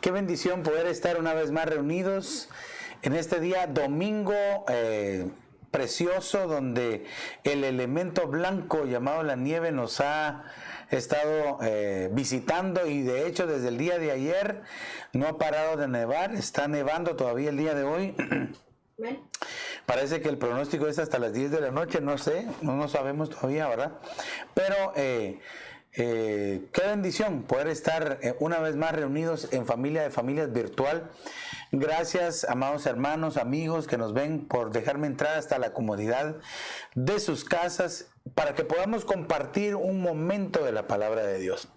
Qué bendición poder estar una vez más reunidos en este día domingo precioso, donde el elemento blanco llamado la nieve nos ha estado visitando, y de hecho desde el día de ayer no ha parado de nevar. Está nevando todavía el día de hoy. Parece que el pronóstico es hasta las 10 de la noche, no sé, no sabemos todavía, ¿verdad? Pero qué bendición poder estar una vez más reunidos en Familia de Familias Virtual. Gracias, amados hermanos, amigos que nos ven, por dejarme entrar hasta la comodidad de sus casas para que podamos compartir un momento de la palabra de Dios.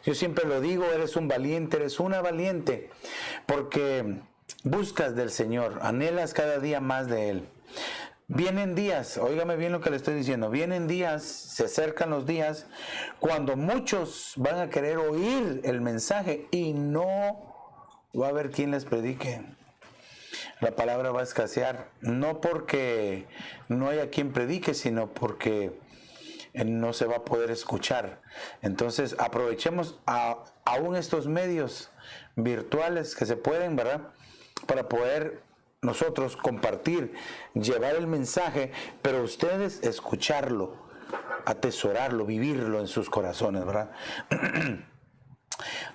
Yo siempre lo digo, eres un valiente, eres una valiente, porque buscas del Señor, anhelas cada día más de Él. Vienen días, óigame bien lo que le estoy diciendo, vienen días, se acercan los días cuando muchos van a querer oír el mensaje y no va a haber quien les predique. La palabra va a escasear, no porque no haya quien predique, sino porque no se va a poder escuchar. Entonces aprovechemos aún estos medios virtuales que se pueden, ¿verdad?, para poder nosotros compartir, llevar el mensaje, pero ustedes escucharlo, atesorarlo, vivirlo en sus corazones, ¿verdad?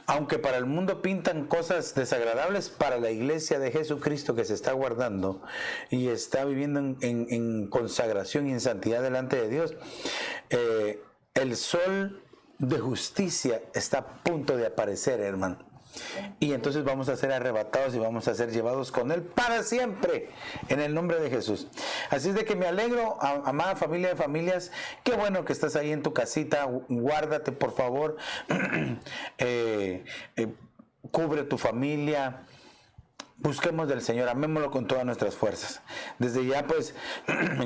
Aunque para el mundo pintan cosas desagradables, para la iglesia de Jesucristo que se está guardando y está viviendo en consagración y en santidad delante de Dios, el sol de justicia está a punto de aparecer, hermano. Y entonces vamos a ser arrebatados y vamos a ser llevados con Él para siempre, en el nombre de Jesús. Así es de que me alegro, amada familia de familias. Qué bueno que estás ahí en tu casita. Guárdate, por favor. Cubre tu familia. Busquemos del Señor, amémoslo con todas nuestras fuerzas. Desde ya, pues,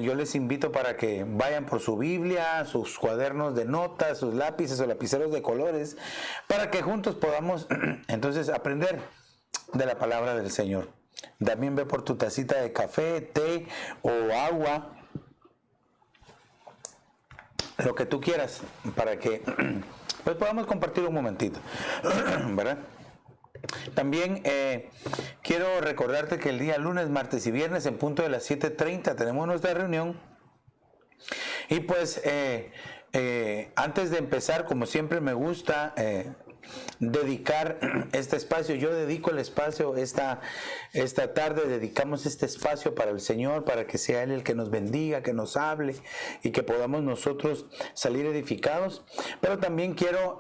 yo les invito para que vayan por su Biblia, sus cuadernos de notas, sus lápices o lapiceros de colores, para que juntos podamos entonces aprender de la palabra del Señor. También ve por tu tacita de café, té o agua, lo que tú quieras, para que pues podamos compartir un momentito, ¿verdad? También quiero recordarte que el día lunes, martes y viernes en punto de las 7:30 tenemos nuestra reunión. Y pues antes de empezar, como siempre me gusta dedicar este espacio. Yo dedico el espacio esta tarde, dedicamos este espacio para el Señor, para que sea Él el que nos bendiga, que nos hable y que podamos nosotros salir edificados. Pero también quiero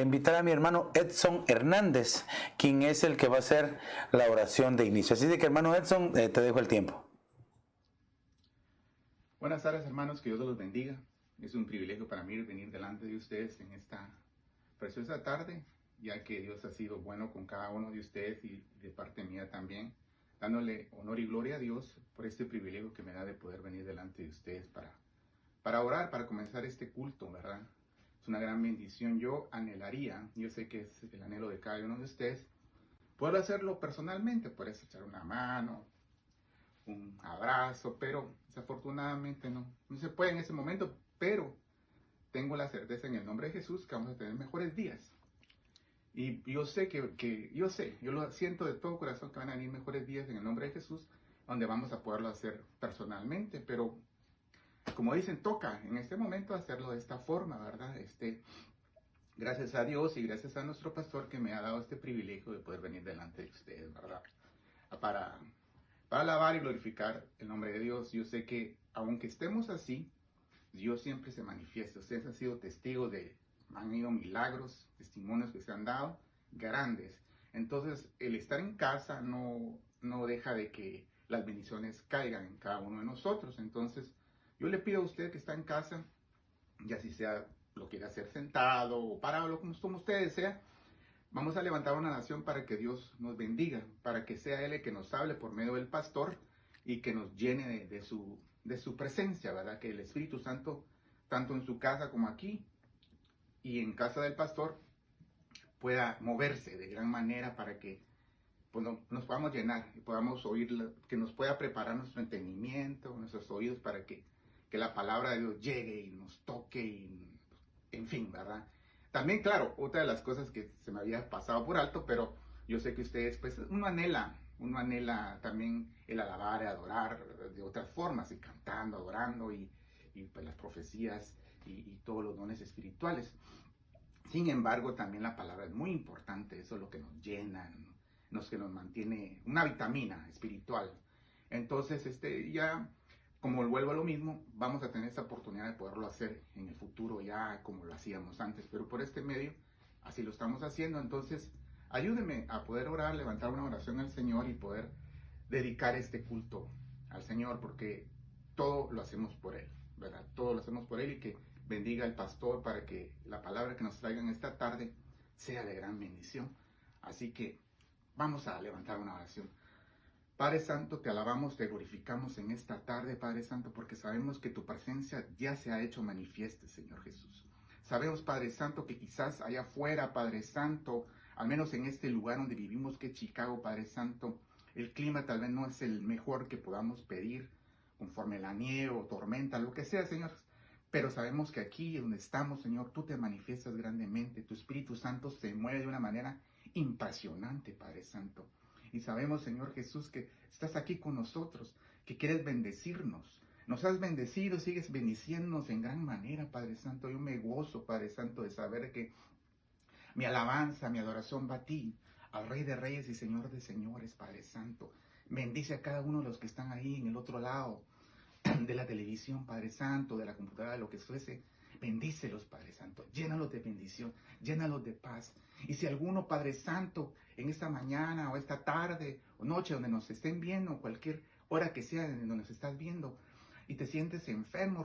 invitar a mi hermano Edson Hernández, quien es el que va a hacer la oración de inicio. Así de que, hermano Edson, te dejo el tiempo. Buenas tardes, hermanos, que Dios los bendiga. Es un privilegio para mí venir delante de ustedes en esta preciosa tarde, ya que Dios ha sido bueno con cada uno de ustedes y de parte mía también, dándole honor y gloria a Dios por este privilegio que me da de poder venir delante de ustedes para orar, para comenzar este culto, ¿verdad? Es una gran bendición. Yo anhelaría, yo sé que es el anhelo de cada uno de ustedes, poder hacerlo personalmente, poder echar una mano, un abrazo, pero desafortunadamente no se puede en ese momento, pero tengo la certeza en el nombre de Jesús que vamos a tener mejores días. Y yo sé yo lo siento de todo corazón que van a venir mejores días en el nombre de Jesús, donde vamos a poderlo hacer personalmente, pero como dicen, toca en este momento hacerlo de esta forma, ¿verdad? Gracias a Dios y gracias a nuestro pastor que me ha dado este privilegio de poder venir delante de ustedes, ¿verdad? Para alabar y glorificar el nombre de Dios. Yo sé que aunque estemos así, Dios siempre se manifiesta. Ustedes han sido testigos han habido milagros, testimonios que se han dado, grandes. Entonces, el estar en casa no deja de que las bendiciones caigan en cada uno de nosotros. Entonces, yo le pido a usted que está en casa, ya si sea lo quiere hacer sentado o parado, como usted desea, vamos a levantar una oración para que Dios nos bendiga, para que sea Él el que nos hable por medio del pastor y que nos llene de su presencia, ¿verdad? Que el Espíritu Santo, tanto en su casa como aquí y en casa del pastor, pueda moverse de gran manera para que pues, nos podamos llenar y podamos oír, que nos pueda preparar nuestro entendimiento, nuestros oídos para que la palabra de Dios llegue y nos toque, en fin, ¿verdad? También, claro, otra de las cosas que se me había pasado por alto, pero Yo sé que ustedes, pues, uno anhela también el alabar, y adorar de otras formas, y cantando, adorando, y pues las profecías y todos los dones espirituales. Sin embargo, también la palabra es muy importante, eso es lo que nos llena, que nos mantiene una vitamina espiritual. Entonces, ya, como vuelvo a lo mismo, vamos a tener esta oportunidad de poderlo hacer en el futuro ya como lo hacíamos antes, pero por este medio, así lo estamos haciendo. Entonces, ayúdenme a poder orar, levantar una oración al Señor y poder dedicar este culto al Señor, porque todo lo hacemos por Él, ¿verdad? Todo lo hacemos por Él, y que bendiga al pastor para que la palabra que nos traigan esta tarde sea de gran bendición. Así que vamos a levantar una oración. Padre Santo, te alabamos, te glorificamos en esta tarde, Padre Santo, porque sabemos que tu presencia ya se ha hecho manifiesta, Señor Jesús. Sabemos, Padre Santo, que quizás allá afuera, Padre Santo, al menos en este lugar donde vivimos, que es Chicago, Padre Santo, el clima tal vez no es el mejor que podamos pedir, conforme la nieve o tormenta, lo que sea, Señor. Pero sabemos que aquí donde estamos, Señor, tú te manifiestas grandemente. Tu Espíritu Santo se mueve de una manera impresionante, Padre Santo. Y sabemos, Señor Jesús, que estás aquí con nosotros, que quieres bendecirnos. Nos has bendecido, sigues bendiciéndonos en gran manera, Padre Santo. Yo me gozo, Padre Santo, de saber que mi alabanza, mi adoración va a ti, al Rey de Reyes y Señor de Señores, Padre Santo. Bendice a cada uno de los que están ahí en el otro lado de la televisión, Padre Santo, de la computadora, de lo que fuese. Bendícelos, Padre Santo. Llénalos de bendición, llénalos de paz. Y si alguno, Padre Santo, en esta mañana o esta tarde o noche donde nos estén viendo, cualquier hora que sea en donde nos estás viendo, y te sientes enfermo,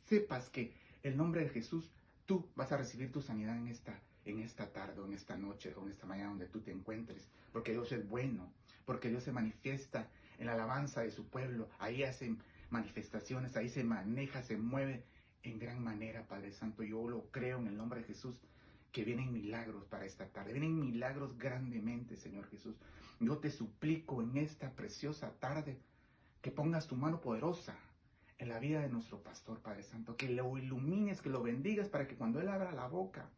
sepas que el nombre de Jesús, tú vas a recibir tu sanidad en esta tarde o en esta noche o en esta mañana donde tú te encuentres, porque Dios es bueno, porque Dios se manifiesta en la alabanza de su pueblo. Ahí hacen manifestaciones, ahí se maneja, se mueve en gran manera, Padre Santo. Yo lo creo en el nombre de Jesús, que vienen milagros para esta tarde, vienen milagros grandemente, Señor Jesús. Yo te suplico en esta preciosa tarde que pongas tu mano poderosa en la vida de nuestro pastor, Padre Santo, que lo ilumines, que lo bendigas, para que cuando Él abra la boca,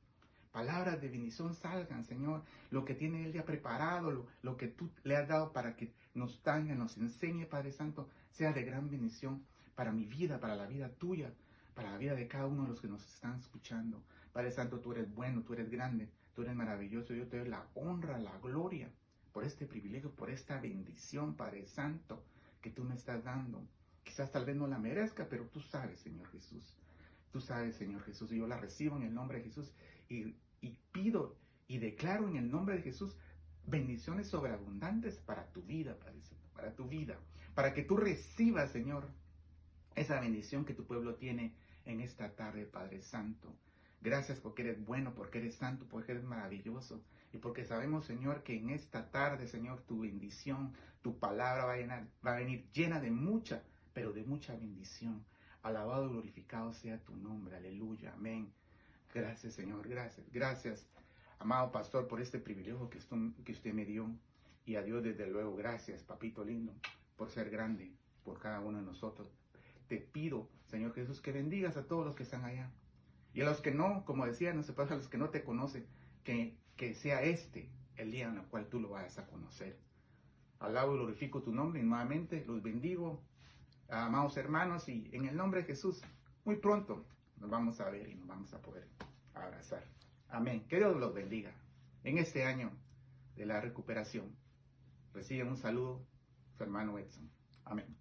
palabras de bendición salgan, Señor. Lo que tiene Él ya preparado, lo que tú le has dado para que nos dañe, nos enseñe, Padre Santo, sea de gran bendición para mi vida, para la vida tuya, para la vida de cada uno de los que nos están escuchando. Padre Santo, tú eres bueno, tú eres grande, tú eres maravilloso. Yo te doy la honra, la gloria por este privilegio, por esta bendición, Padre Santo, que tú me estás dando. Quizás tal vez no la merezca, pero tú sabes, Señor Jesús. Tú sabes, Señor Jesús, y yo la recibo en el nombre de Jesús, y pido y declaro en el nombre de Jesús bendiciones sobreabundantes para tu vida, Padre Santo, para tu vida, para que tú recibas, Señor, esa bendición que tu pueblo tiene en esta tarde, Padre Santo. Gracias porque eres bueno, porque eres santo, porque eres maravilloso, y porque sabemos, Señor, que en esta tarde, Señor, tu bendición, tu palabra va a venir llena de mucha, pero de mucha bendición. Alabado y glorificado sea tu nombre, aleluya, amén. Gracias, Señor, gracias, gracias, amado pastor, por este privilegio que usted me dio, y a Dios desde luego, gracias, papito lindo, por ser grande, por cada uno de nosotros. Te pido, Señor Jesús, que bendigas a todos los que están allá, y a los que no, como decía, no se pasa, a los que no te conocen, que sea el día en el cual tú lo vayas a conocer. Alabo y glorifico tu nombre, y nuevamente los bendigo, amados hermanos, y en el nombre de Jesús, muy pronto nos vamos a ver y nos vamos a poder abrazar. Amén. Que Dios los bendiga en este año de la recuperación. Reciban un saludo, su hermano Edson. Amén.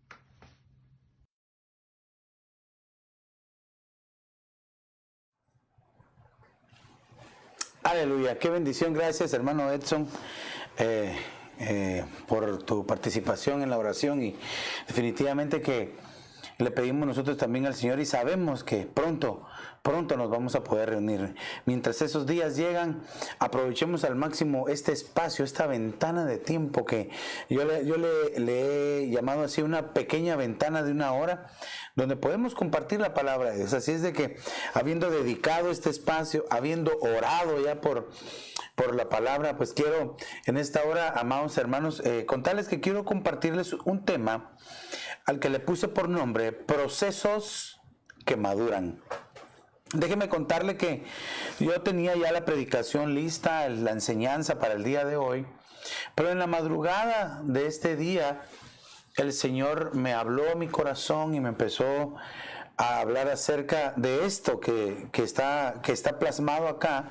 Aleluya, qué bendición. Gracias, hermano Edson, por tu participación en la oración, y definitivamente que le pedimos nosotros también al Señor, y sabemos que pronto nos vamos a poder reunir. Mientras esos días llegan, aprovechemos al máximo este espacio, esta ventana de tiempo que yo le he llamado así, una pequeña ventana de 1 hora, donde podemos compartir la palabra de Dios. Así es de que, habiendo dedicado este espacio, habiendo orado ya por la palabra, pues quiero en esta hora, amados hermanos, contarles que quiero compartirles un tema al que le puse por nombre procesos que maduran. Déjeme contarle que yo tenía ya la predicación lista, la enseñanza para el día de hoy, pero en la madrugada de este día el Señor me habló a mi corazón y me empezó a hablar acerca de esto que está plasmado acá.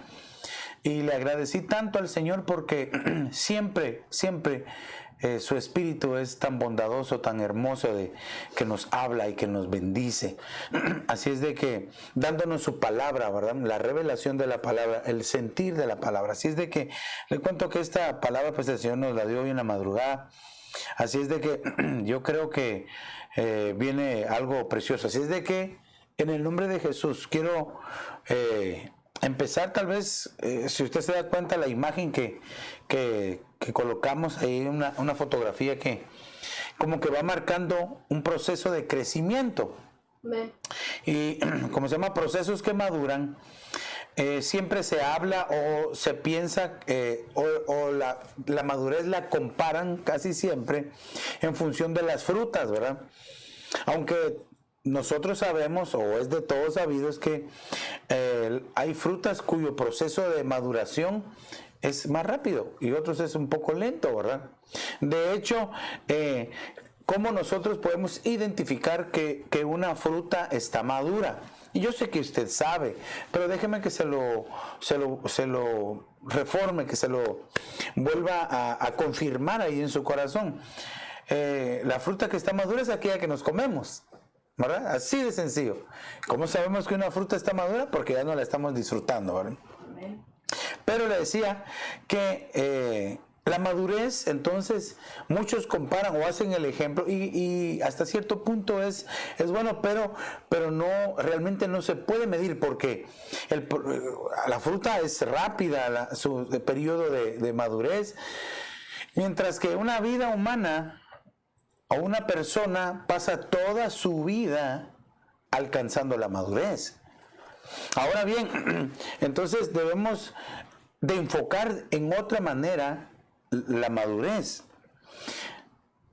Y le agradecí tanto al Señor porque siempre su espíritu es tan bondadoso, tan hermoso, que nos habla y que nos bendice. Así es de que dándonos su palabra, ¿verdad? La revelación de la palabra, el sentir de la palabra. Así es de que le cuento que esta palabra pues el Señor nos la dio hoy en la madrugada. Así es de que yo creo que viene algo precioso. Así es de que en el nombre de Jesús quiero empezar tal vez, si usted se da cuenta, la imagen que colocamos ahí, una fotografía que como que va marcando un proceso de crecimiento. Amén. Y como se llama procesos que maduran, siempre se habla o se piensa o la madurez la comparan casi siempre en función de las frutas, ¿verdad? Aunque nosotros sabemos, o es de todos sabidos, que hay frutas cuyo proceso de maduración es más rápido y otros es un poco lento, ¿verdad? De hecho, ¿cómo nosotros podemos identificar que una fruta está madura? Y yo sé que usted sabe, pero déjeme que se lo reforme, que se lo vuelva a confirmar ahí en su corazón. La fruta que está madura es aquella que nos comemos, ¿verdad? Así de sencillo. ¿Cómo sabemos que una fruta está madura? Porque ya no la estamos disfrutando, ¿verdad? Amén. Pero le decía que la madurez, entonces, muchos comparan o hacen el ejemplo y hasta cierto punto es bueno, pero no, realmente no se puede medir porque la fruta es rápida, su periodo de madurez, mientras que una vida humana o una persona pasa toda su vida alcanzando la madurez. Ahora bien, entonces debemos de enfocar en otra manera la madurez.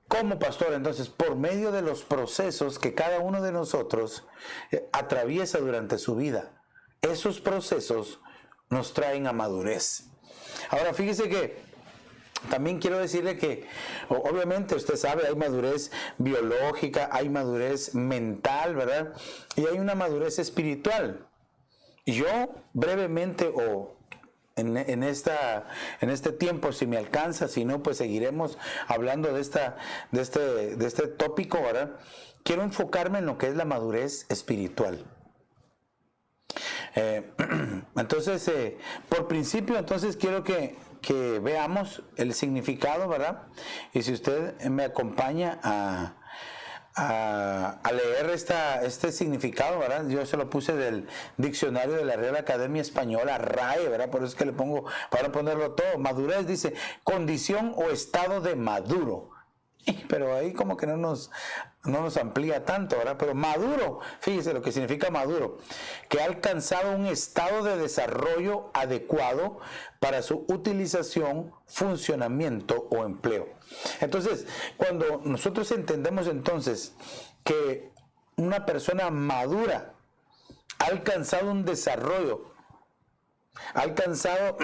¿Cómo, pastor? Entonces, por medio de los procesos que cada uno de nosotros atraviesa durante su vida. Esos procesos nos traen a madurez. Ahora, fíjese que también quiero decirle que, obviamente, usted sabe, hay madurez biológica, hay madurez mental, ¿verdad? Y hay una madurez espiritual. Yo, brevemente, en este tiempo, si me alcanza, si no, pues seguiremos hablando de este tópico, ¿verdad? Quiero enfocarme en lo que es la madurez espiritual. Entonces, por principio, entonces quiero que veamos el significado, ¿verdad? Y si usted me acompaña a leer este significado, ¿verdad? Yo se lo puse del diccionario de la Real Academia Española, RAE, ¿verdad? Por eso es que le pongo, para ponerlo todo. Madurez dice, condición o estado de maduro. Pero ahí como que no nos amplía tanto, ¿verdad? Pero maduro, fíjese lo que significa maduro, que ha alcanzado un estado de desarrollo adecuado para su utilización, funcionamiento o empleo. Entonces, cuando nosotros entendemos entonces que una persona madura ha alcanzado un desarrollo, ha alcanzado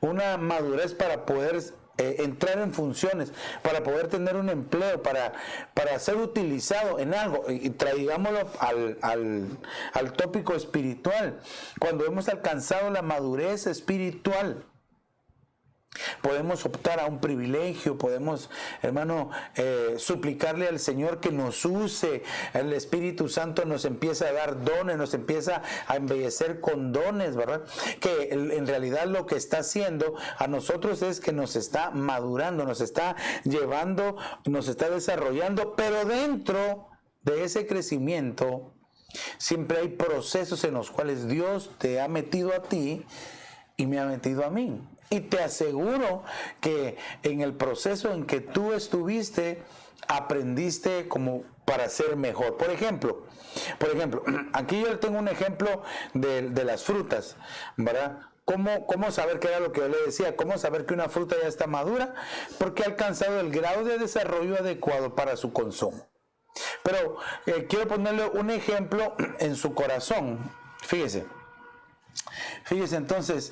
una madurez para poder entrar en funciones, para poder tener un empleo, para ser utilizado en algo, y traigámoslo al tópico espiritual. Cuando hemos alcanzado la madurez espiritual, podemos optar a un privilegio, podemos, hermano, suplicarle al Señor que nos use. El Espíritu Santo nos empieza a dar dones, nos empieza a embellecer con dones, ¿verdad? Que en realidad lo que está haciendo a nosotros es que nos está madurando, nos está llevando, nos está desarrollando, pero dentro de ese crecimiento siempre hay procesos en los cuales Dios te ha metido a ti y me ha metido a mí. Y te aseguro que en el proceso en que tú estuviste, aprendiste como para ser mejor. Por ejemplo, aquí yo tengo un ejemplo de las frutas, ¿verdad? ¿Cómo saber qué era lo que yo le decía? ¿Cómo saber que una fruta ya está madura? Porque ha alcanzado el grado de desarrollo adecuado para su consumo. Pero quiero ponerle un ejemplo en su corazón. Fíjese entonces,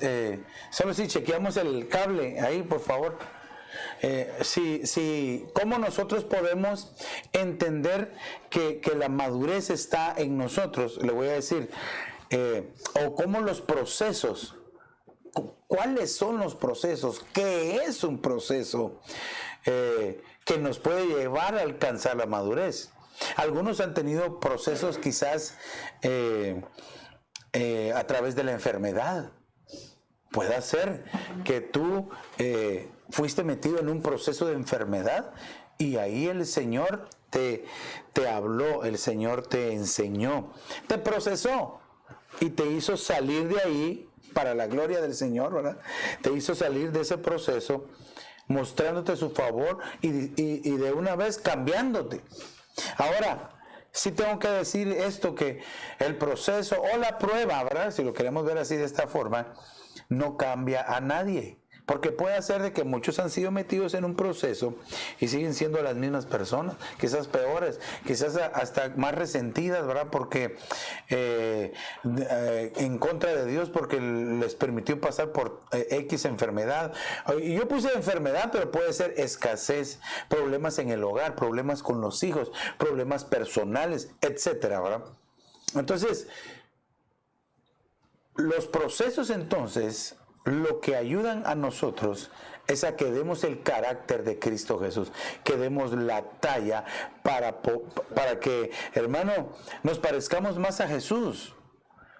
solo si chequeamos el cable ahí, por favor. ¿Cómo nosotros podemos entender que la madurez está en nosotros? Le voy a decir, o cómo los procesos, ¿cuáles son los procesos? ¿Qué es un proceso que nos puede llevar a alcanzar la madurez? Algunos han tenido procesos quizás a través de la enfermedad. Puede ser que tú fuiste metido en un proceso de enfermedad y ahí el Señor te habló, el Señor te enseñó, te procesó y te hizo salir de ahí para la gloria del Señor, ¿verdad? Te hizo salir de ese proceso mostrándote su favor y de una vez cambiándote. Ahora, sí tengo que decir esto, que el proceso o la prueba, ¿verdad? Si lo queremos ver así de esta forma, no cambia a nadie. Porque puede ser de que muchos han sido metidos en un proceso y siguen siendo las mismas personas, quizás peores, quizás hasta más resentidas, ¿verdad? Porque en contra de Dios, porque les permitió pasar por X enfermedad. Y yo puse enfermedad, pero puede ser escasez, problemas en el hogar, problemas con los hijos, problemas personales, etcétera, ¿verdad? Entonces, los procesos entonces lo que ayudan a nosotros es a que demos el carácter de Cristo Jesús, que demos la talla para que, hermano, nos parezcamos más a Jesús,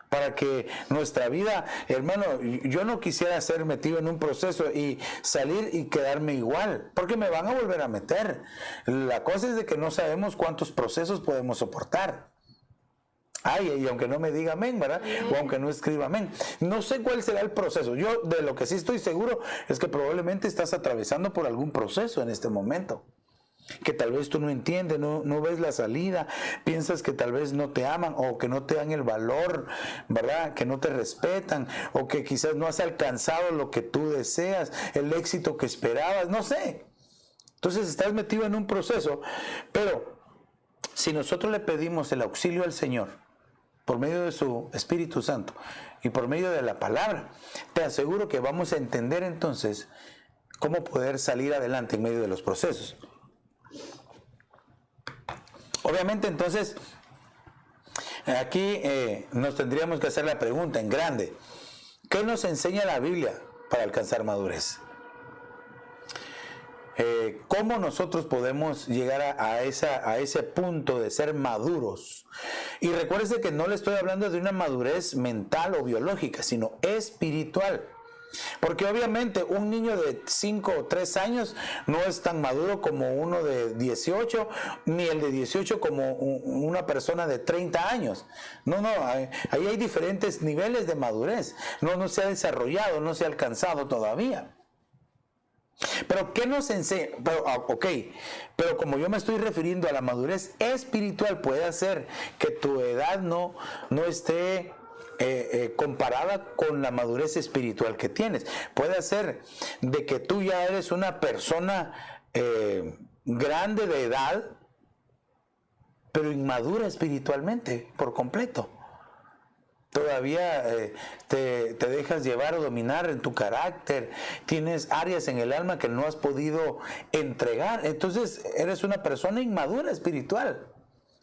para que nuestra vida, hermano, yo no quisiera ser metido en un proceso y salir y quedarme igual, porque me van a volver a meter. La cosa es de que no sabemos cuántos procesos podemos soportar. Ay, y aunque no me diga amén, ¿verdad? O aunque no escriba amén. No sé cuál será el proceso. Yo de lo que sí estoy seguro es que probablemente estás atravesando por algún proceso en este momento. Que tal vez tú no entiendes, no ves la salida, piensas que tal vez no te aman o que no te dan el valor, ¿verdad? Que no te respetan o que quizás no has alcanzado lo que tú deseas, el éxito que esperabas, no sé. Entonces estás metido en un proceso, pero si nosotros le pedimos el auxilio al Señor, por medio de su Espíritu Santo y por medio de la palabra, te aseguro que vamos a entender entonces cómo poder salir adelante en medio de los procesos. Obviamente entonces, aquí nos tendríamos que hacer la pregunta en grande: ¿qué nos enseña la Biblia para alcanzar madurez? ¿Cómo nosotros podemos llegar a ese punto de ser maduros? Y recuérdese que no le estoy hablando de una madurez mental o biológica, sino espiritual. Porque obviamente un niño de 5 o 3 años no es tan maduro como uno de 18, ni el de 18 como una persona de 30 años. No, ahí hay diferentes niveles de madurez. No se ha desarrollado, no se ha alcanzado todavía. Pero ¿qué nos enseña? Pero como yo me estoy refiriendo a la madurez espiritual, puede hacer que tu edad no esté comparada con la madurez espiritual que tienes. Puede hacer de que tú ya eres una persona grande de edad, pero inmadura espiritualmente por completo. Todavía te dejas llevar o dominar en tu carácter, tienes áreas en el alma que no has podido entregar, entonces eres una persona inmadura espiritual,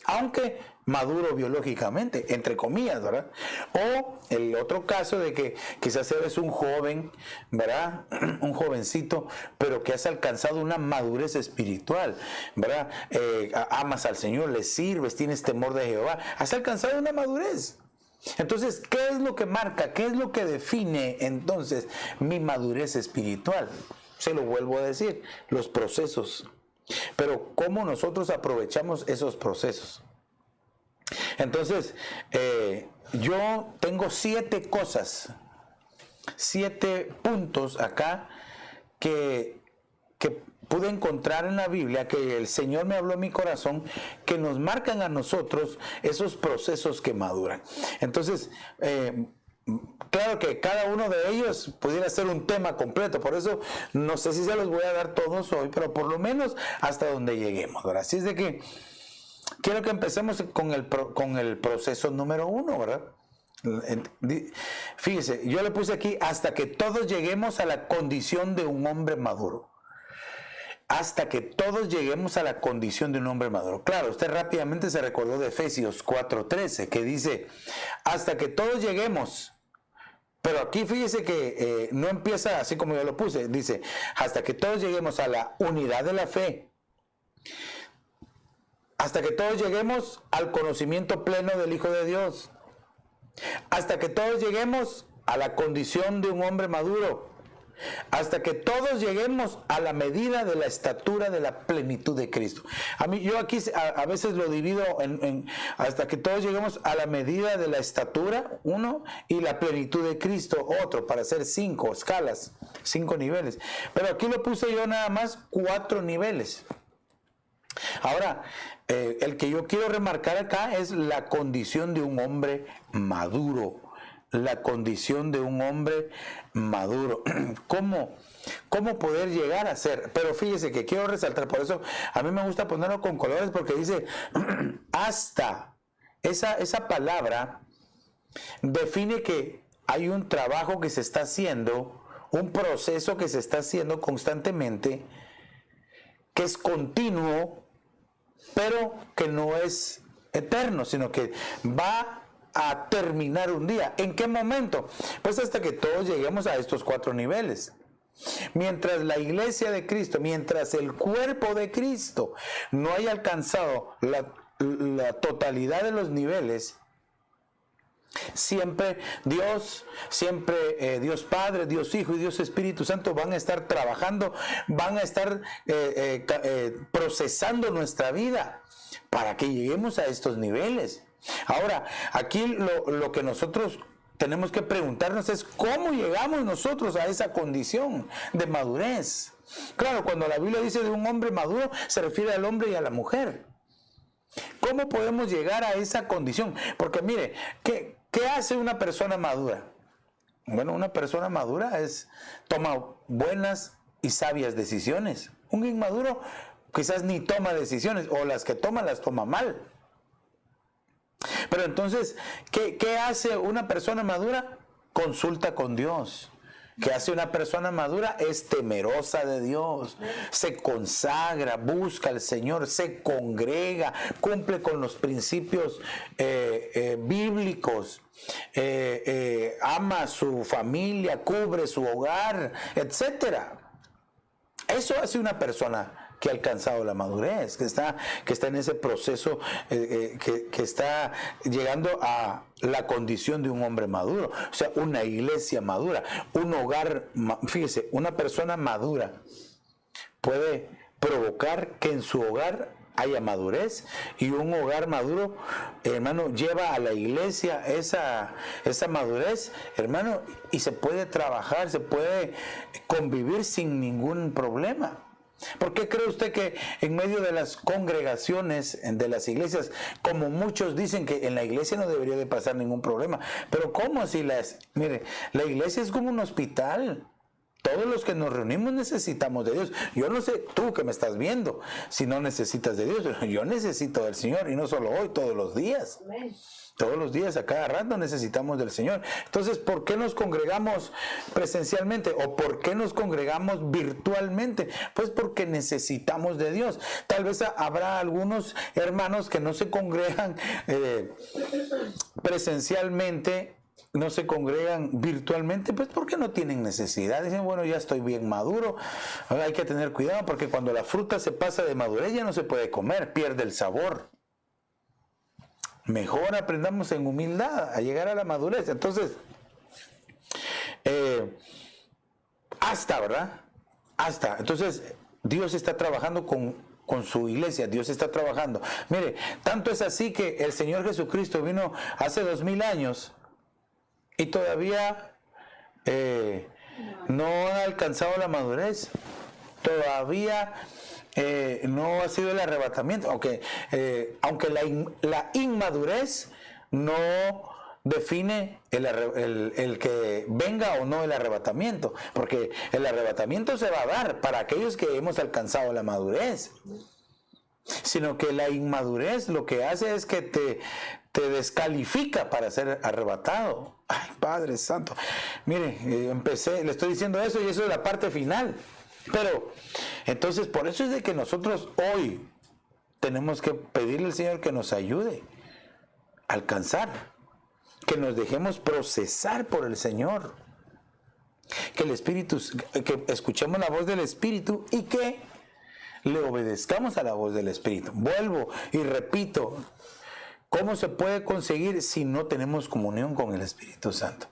aunque maduro biológicamente, entre comillas, ¿verdad? O el otro caso de que quizás eres un joven, ¿verdad? Un jovencito, pero que has alcanzado una madurez espiritual, ¿verdad? Amas al Señor, le sirves, tienes temor de Jehová, has alcanzado una madurez. Entonces, ¿qué es lo que marca? ¿Qué es lo que define entonces mi madurez espiritual? Se lo vuelvo a decir, los procesos. Pero ¿cómo nosotros aprovechamos esos procesos? Entonces, yo tengo 7 cosas, 7 puntos acá que pude encontrar en la Biblia, que el Señor me habló en mi corazón, que nos marcan a nosotros esos procesos que maduran. Entonces, claro que cada uno de ellos pudiera ser un tema completo, por eso no sé si se los voy a dar todos hoy, pero por lo menos hasta donde lleguemos, ¿verdad? Así es de que quiero que empecemos con el proceso número 1, ¿verdad? Fíjese, yo le puse aquí, hasta que todos lleguemos a la condición de un hombre maduro. Hasta que todos lleguemos a la condición de un hombre maduro. Claro, usted rápidamente se recordó de Efesios 4:13, que dice, hasta que todos lleguemos. Pero aquí fíjese que no empieza así como yo lo puse. Dice, hasta que todos lleguemos a la unidad de la fe. Hasta que todos lleguemos al conocimiento pleno del Hijo de Dios. Hasta que todos lleguemos a la condición de un hombre maduro. Hasta que todos lleguemos a la medida de la estatura de la plenitud de Cristo. Yo aquí a veces lo divido en hasta que todos lleguemos a la medida de la estatura, uno, y la plenitud de Cristo, otro, para hacer 5 escalas, 5 niveles. Pero aquí lo puse yo nada más 4 niveles. Ahora, el que yo quiero remarcar acá es la condición de un hombre maduro. La condición de un hombre maduro. ¿Cómo poder llegar a ser? Pero fíjese que quiero resaltar, por eso a mí me gusta ponerlo con colores, porque dice hasta. Esa palabra define que hay un trabajo que se está haciendo, un proceso que se está haciendo constantemente, que es continuo, pero que no es eterno, sino que va a terminar un día. ¿En qué momento? Pues hasta que todos lleguemos a estos 4 niveles. Mientras la iglesia de Cristo, mientras el cuerpo de Cristo no haya alcanzado la totalidad de los niveles, siempre Dios Padre, Dios Hijo y Dios Espíritu Santo van a estar trabajando, van a estar procesando nuestra vida para que lleguemos a estos niveles. Ahora, aquí lo que nosotros tenemos que preguntarnos es cómo llegamos nosotros a esa condición de madurez. Claro, cuando la Biblia dice de un hombre maduro, se refiere al hombre y a la mujer. ¿Cómo podemos llegar a esa condición? Porque mire, ¿qué hace una persona madura? Bueno, una persona madura toma buenas y sabias decisiones. Un inmaduro quizás ni toma decisiones, o las que toma las toma mal. Pero entonces, ¿qué hace una persona madura? Consulta con Dios. ¿Qué hace una persona madura? Es temerosa de Dios, se consagra, busca al Señor, se congrega, cumple con los principios bíblicos, ama a su familia, cubre su hogar, etc. Eso hace una persona que ha alcanzado la madurez, que está en ese proceso, que está llegando a la condición de un hombre maduro, o sea, una iglesia madura, un hogar. Fíjese, una persona madura puede provocar que en su hogar haya madurez, y un hogar maduro, hermano, lleva a la iglesia esa madurez, hermano, y se puede trabajar, se puede convivir sin ningún problema. ¿Por qué cree usted que en medio de las congregaciones, de las iglesias, como muchos dicen que en la iglesia no debería de pasar ningún problema? Pero ¿cómo así? Mire, la iglesia es como un hospital. Todos los que nos reunimos necesitamos de Dios. Yo no sé, tú que me estás viendo, si no necesitas de Dios, pero yo necesito del Señor, y no solo hoy, todos los días. Amén. Todos los días, a cada rato necesitamos del Señor. Entonces, ¿por qué nos congregamos presencialmente o por qué nos congregamos virtualmente? Pues porque necesitamos de Dios. Tal vez habrá algunos hermanos que no se congregan presencialmente, no se congregan virtualmente, pues porque no tienen necesidad. Dicen, bueno, ya estoy bien maduro. Hay que tener cuidado, porque cuando la fruta se pasa de madurez ya no se puede comer, pierde el sabor. Mejor aprendamos en humildad a llegar a la madurez. Entonces, ¿verdad? Entonces, Dios está trabajando con su iglesia, Dios está trabajando. Mire, tanto es así que el Señor Jesucristo vino hace 2000 años y todavía no ha alcanzado la madurez. Todavía no ha sido el arrebatamiento, aunque la inmadurez no define el que venga o no el arrebatamiento, porque el arrebatamiento se va a dar para aquellos que hemos alcanzado la madurez, sino que la inmadurez lo que hace es que te descalifica para ser arrebatado. Ay, Padre Santo. Mire, le estoy diciendo eso y eso es la parte final. Pero, entonces, por eso es de que nosotros hoy tenemos que pedirle al Señor que nos ayude a alcanzar, que nos dejemos procesar por el Señor, que el Espíritu, que escuchemos la voz del Espíritu y que le obedezcamos a la voz del Espíritu. Vuelvo y repito, ¿cómo se puede conseguir si no tenemos comunión con el Espíritu Santo?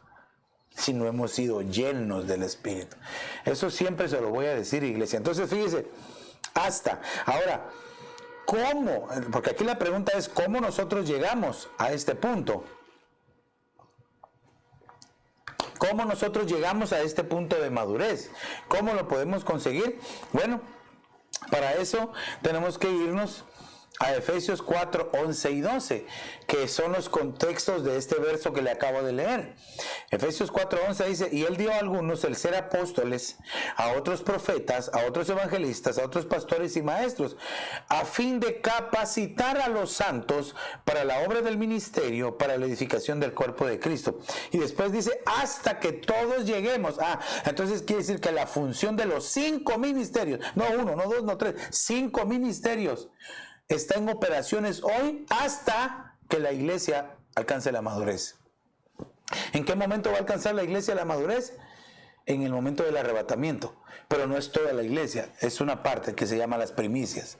Si no hemos sido llenos del Espíritu. Eso siempre se lo voy a decir, iglesia. Entonces, fíjese, ahora, ¿cómo? Porque aquí la pregunta es, ¿cómo nosotros llegamos a este punto? ¿Cómo nosotros llegamos a este punto de madurez? ¿Cómo lo podemos conseguir? Bueno, para eso tenemos que irnos a Efesios 4, 11 y 12, que son los contextos de este verso que le acabo de leer. Efesios 4, 11 dice, y él dio a algunos el ser apóstoles, a otros profetas, a otros evangelistas, a otros pastores y maestros, a fin de capacitar a los santos para la obra del ministerio, para la edificación del cuerpo de Cristo. Y después dice, hasta que todos lleguemos. Entonces quiere decir que la función de los 5 ministerios, no 1, no 2, no 3, 5 ministerios, está en operaciones hoy hasta que la iglesia alcance la madurez. ¿En qué momento va a alcanzar la iglesia la madurez? En el momento del arrebatamiento. Pero no es toda la iglesia, es una parte que se llama las primicias.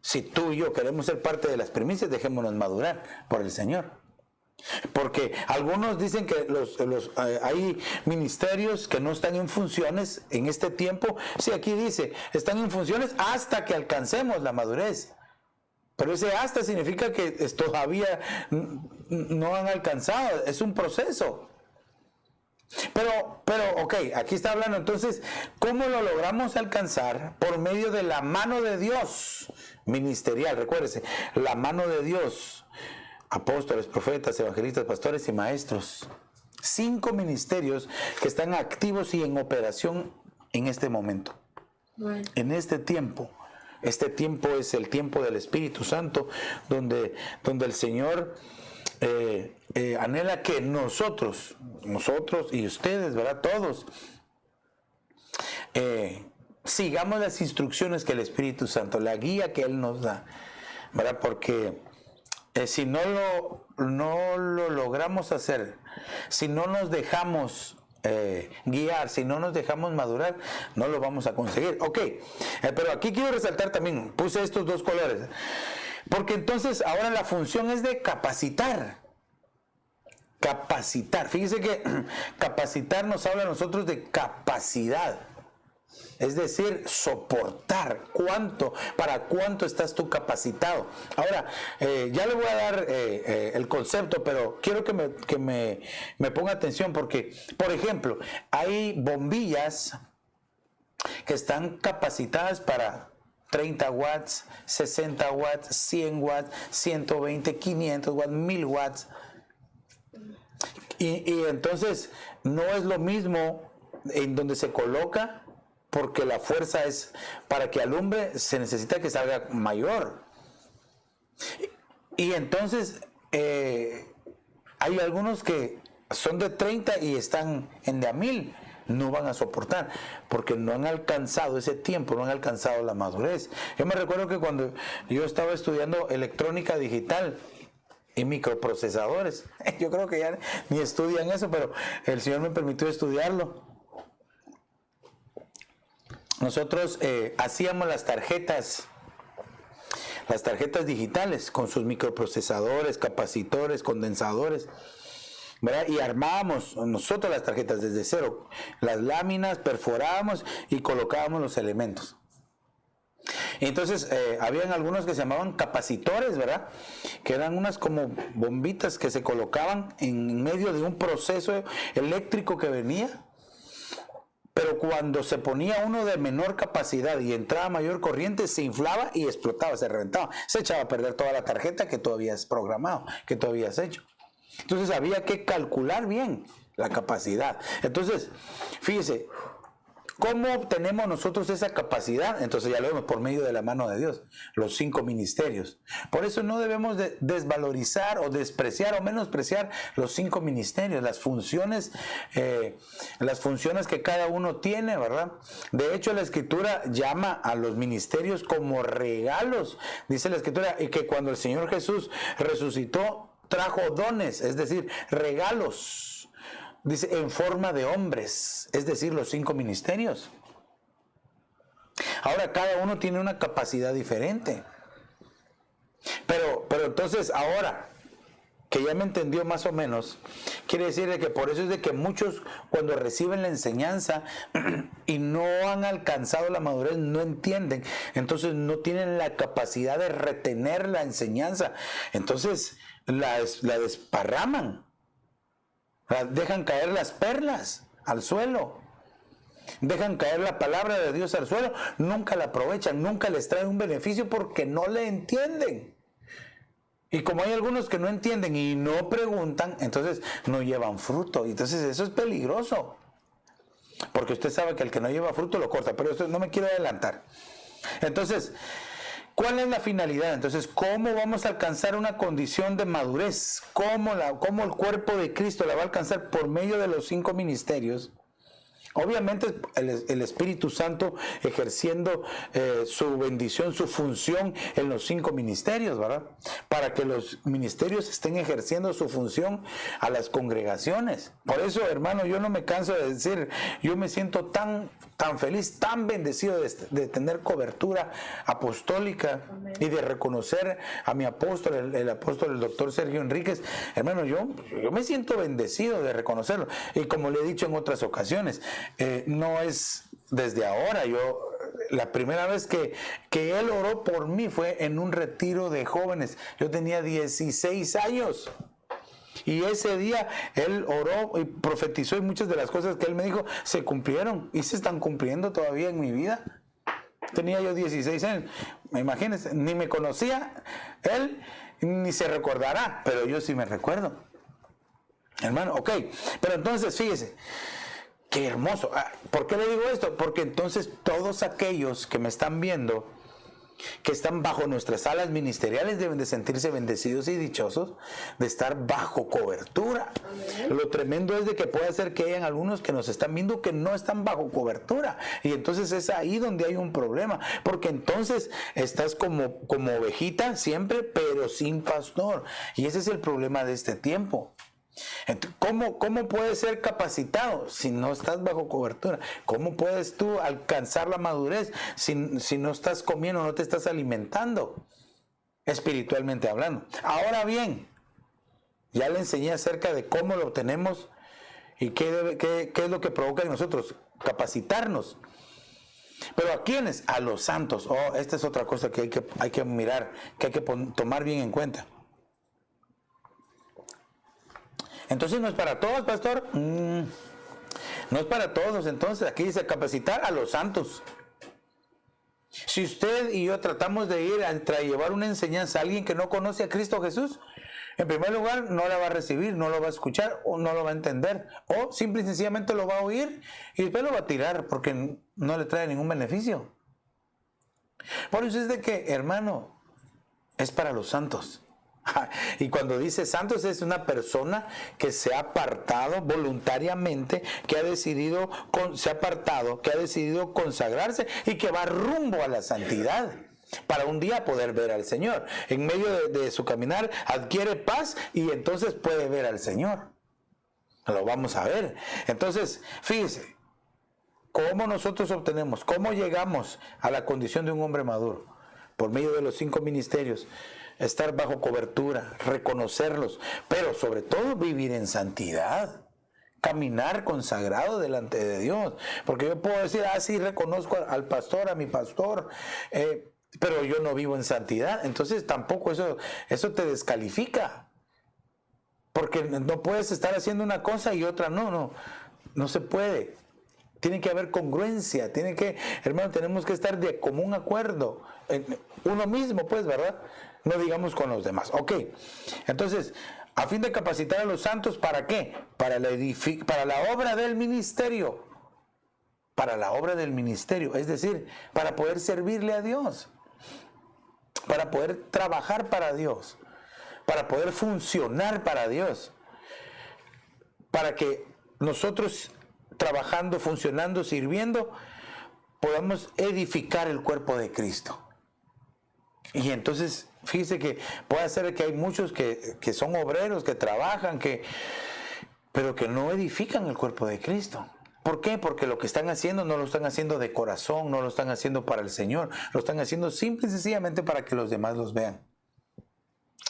Si tú y yo queremos ser parte de las primicias, dejémonos madurar por el Señor. Porque algunos dicen que hay ministerios que no están en funciones en este tiempo. Sí, aquí dice, están en funciones hasta que alcancemos la madurez. Pero ese hasta significa que todavía no han alcanzado, es un proceso. Pero, ok, aquí está hablando entonces, ¿cómo lo logramos alcanzar? Por medio de la mano de Dios ministerial, recuérdese, la mano de Dios, apóstoles, profetas, evangelistas, pastores y maestros. 5 ministerios que están activos y en operación en este momento, en este tiempo. Este tiempo es el tiempo del Espíritu Santo, donde el Señor anhela que nosotros y ustedes, ¿verdad? Todos, sigamos las instrucciones que el Espíritu Santo, la guía que Él nos da, ¿verdad? Porque si no lo logramos hacer, si no nos dejamos guiar, si no nos dejamos madurar, no lo vamos a conseguir. Ok, pero aquí quiero resaltar también, puse estos 2 colores, porque entonces ahora la función es de capacitar. Fíjese que capacitar nos habla a nosotros de capacidad, es decir, soportar. ¿Para cuánto estás tú capacitado? Ahora, ya le voy a dar el concepto, pero quiero que me ponga atención porque, por ejemplo, hay bombillas que están capacitadas para 30 watts, 60 watts, 100 watts, 120, 500 watts, 1000 watts. Y entonces no es lo mismo en donde se coloca, porque la fuerza es, para que alumbre, se necesita que salga mayor. Y entonces hay algunos que son de 30 y están en de a 1000, no van a soportar, porque no han alcanzado ese tiempo, no han alcanzado la madurez. Yo me recuerdo que cuando yo estaba estudiando electrónica digital y microprocesadores, yo creo que ya ni estudian eso, pero el Señor me permitió estudiarlo. Nosotros hacíamos las tarjetas digitales con sus microprocesadores, capacitores, condensadores, ¿verdad? Y armábamos nosotros las tarjetas desde cero, las láminas, perforábamos y colocábamos los elementos. Entonces habían algunos que se llamaban capacitores, ¿verdad? Que eran unas como bombitas que se colocaban en medio de un proceso eléctrico que venía. Pero cuando se ponía uno de menor capacidad y entraba mayor corriente, se inflaba y explotaba, se reventaba. Se echaba a perder toda la tarjeta que tú habías programado, que tú habías hecho. Entonces había que calcular bien la capacidad. Entonces, fíjese, ¿cómo obtenemos nosotros esa capacidad? Entonces ya lo vemos por medio de la mano de Dios, los 5 ministerios. Por eso no debemos de desvalorizar o despreciar o menospreciar los 5 ministerios, las funciones que cada uno tiene, ¿verdad? De hecho, la Escritura llama a los ministerios como regalos. Dice la Escritura y que cuando el Señor Jesús resucitó, trajo dones, es decir, regalos. Dice, en forma de hombres, es decir, los 5 ministerios. Ahora, cada uno tiene una capacidad diferente. Pero entonces, ahora que ya me entendió más o menos, quiere decir que por eso es de que muchos cuando reciben la enseñanza y no han alcanzado la madurez, no entienden, entonces no tienen la capacidad de retener la enseñanza, entonces la desparraman, dejan caer las perlas al suelo, dejan caer la palabra de Dios al suelo, nunca la aprovechan, nunca les trae un beneficio porque no le entienden. Y como hay algunos que no entienden y no preguntan, entonces no llevan fruto. Entonces eso es peligroso. Porque usted sabe que el que no lleva fruto lo corta. Pero esto no me quiero adelantar. Entonces, ¿cuál es la finalidad? Entonces, ¿cómo vamos a alcanzar una condición de madurez? ¿Cómo el cuerpo de Cristo la va a alcanzar por medio de los 5 ministerios? Obviamente el Espíritu Santo ejerciendo su bendición, su función en los 5 ministerios, ¿verdad? Para que los ministerios estén ejerciendo su función a las congregaciones. Por eso, hermano, yo no me canso de decir, yo me siento tan feliz, tan bendecido de tener cobertura apostólica. Amén. Y de reconocer a mi apóstol, el apóstol, el doctor Sergio Enríquez. Hermano, yo me siento bendecido de reconocerlo. Y como le he dicho en otras ocasiones, no es desde ahora. La primera vez que él oró por mí fue en un retiro de jóvenes. Yo tenía 16 años. Y ese día él oró y profetizó y muchas de las cosas que él me dijo se cumplieron y se están cumpliendo todavía en mi vida. Tenía yo 16 años. Imagínense, ni me conocía él, ni se recordará, pero yo sí me recuerdo. Hermano, ok. Pero entonces, fíjese. ¡Qué hermoso! ¿Por qué le digo esto? Porque entonces todos aquellos que me están viendo, que están bajo nuestras alas ministeriales, deben de sentirse bendecidos y dichosos de estar bajo cobertura. Amén. Lo tremendo es de que puede ser que hayan algunos que nos están viendo que no están bajo cobertura. Y entonces es ahí donde hay un problema. Porque entonces estás como ovejita siempre, pero sin pastor. Y ese es el problema de este tiempo. ¿Cómo puedes ser capacitado si no estás bajo cobertura? ¿Cómo puedes tú alcanzar la madurez si no estás comiendo, no te estás alimentando, espiritualmente hablando? Ahora bien, ya le enseñé acerca de cómo lo obtenemos y qué es lo que provoca en nosotros, capacitarnos. ¿Pero a quiénes? A los santos. Esta es otra cosa que hay que mirar, que hay que tomar bien en cuenta. Entonces no es para todos, pastor. No es para todos. Entonces aquí dice capacitar a los santos. Si usted y yo tratamos de ir a llevar una enseñanza a alguien que no conoce a Cristo Jesús, en primer lugar no la va a recibir, no lo va a escuchar o no lo va a entender. O simple y sencillamente lo va a oír y después lo va a tirar porque no le trae ningún beneficio. Por eso es de que, hermano, es para los santos. Y cuando dice santos es una persona que se ha apartado voluntariamente, que ha decidido consagrarse y que va rumbo a la santidad para un día poder ver al Señor. En medio de su caminar adquiere paz y entonces puede ver al Señor. Lo vamos a ver. Entonces, fíjese, ¿cómo nosotros obtenemos? ¿Cómo llegamos a la condición de un hombre maduro? Por medio de los 5 ministerios. Estar bajo cobertura, reconocerlos, pero sobre todo vivir en santidad, caminar consagrado delante de Dios. Porque yo puedo decir, sí, reconozco al pastor, a mi pastor, pero yo no vivo en santidad. Entonces tampoco eso te descalifica. Porque no puedes estar haciendo una cosa y otra no se puede. Tiene que haber congruencia, hermano, tenemos que estar de común acuerdo, uno mismo, pues, ¿verdad? No digamos con los demás. Ok, entonces, a fin de capacitar a los santos, ¿para qué? Para la obra del ministerio. para la obra del ministerio, es decir, para poder servirle a Dios, para poder trabajar para Dios, para poder funcionar para Dios, para que nosotros trabajando, funcionando, sirviendo, podamos edificar el cuerpo de Cristo. Y entonces, fíjese que puede ser que hay muchos que son obreros, que trabajan, pero que no edifican el cuerpo de Cristo. ¿Por qué? Porque lo que están haciendo no lo están haciendo de corazón, no lo están haciendo para el Señor, lo están haciendo simple y sencillamente para que los demás los vean.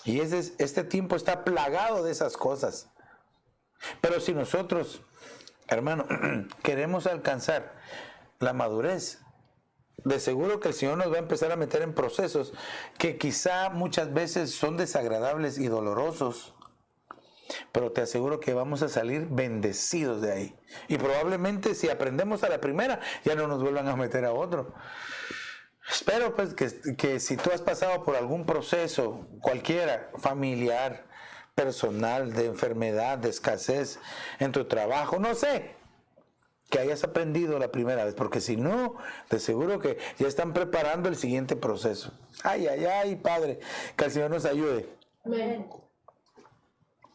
Y este tiempo está plagado de esas cosas. Pero si nosotros, hermano, queremos alcanzar la madurez, de seguro que el Señor nos va a empezar a meter en procesos que quizá muchas veces son desagradables y dolorosos, pero te aseguro que vamos a salir bendecidos de ahí. Y probablemente si aprendemos a la primera, ya no nos vuelvan a meter a otro. Espero pues que si tú has pasado por algún proceso, cualquiera, familiar, personal, de enfermedad, de escasez en tu trabajo, no sé, que hayas aprendido la primera vez, porque si no, de seguro que ya están preparando el siguiente proceso. Ay, ay, ay, Padre, que el Señor nos ayude. Amén.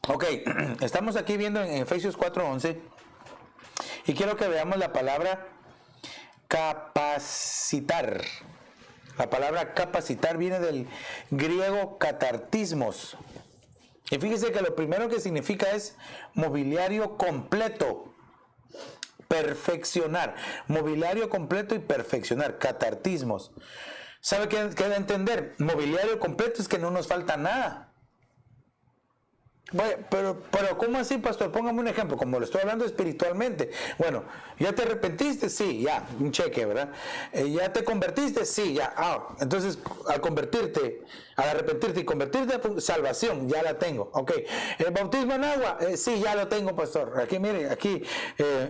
Ok, estamos aquí viendo en Efesios 4:11 y quiero que veamos la palabra capacitar. La palabra capacitar viene del griego catartismos. Y fíjese que lo primero que significa es mobiliario completo. Perfeccionar, mobiliario completo y perfeccionar, catartismos. ¿Sabe qué debe entender? Mobiliario completo es que no nos falta nada. Bueno, pero ¿cómo así, pastor? Póngame un ejemplo, como lo estoy hablando espiritualmente. Bueno, ¿ya te arrepentiste? Sí, ya, un cheque, ¿verdad? ¿Ya te convertiste? Sí, ya. Entonces, al arrepentirte y convertirte, salvación, ya la tengo. Ok. ¿El bautismo en agua? Sí, ya lo tengo, pastor. Aquí, mire,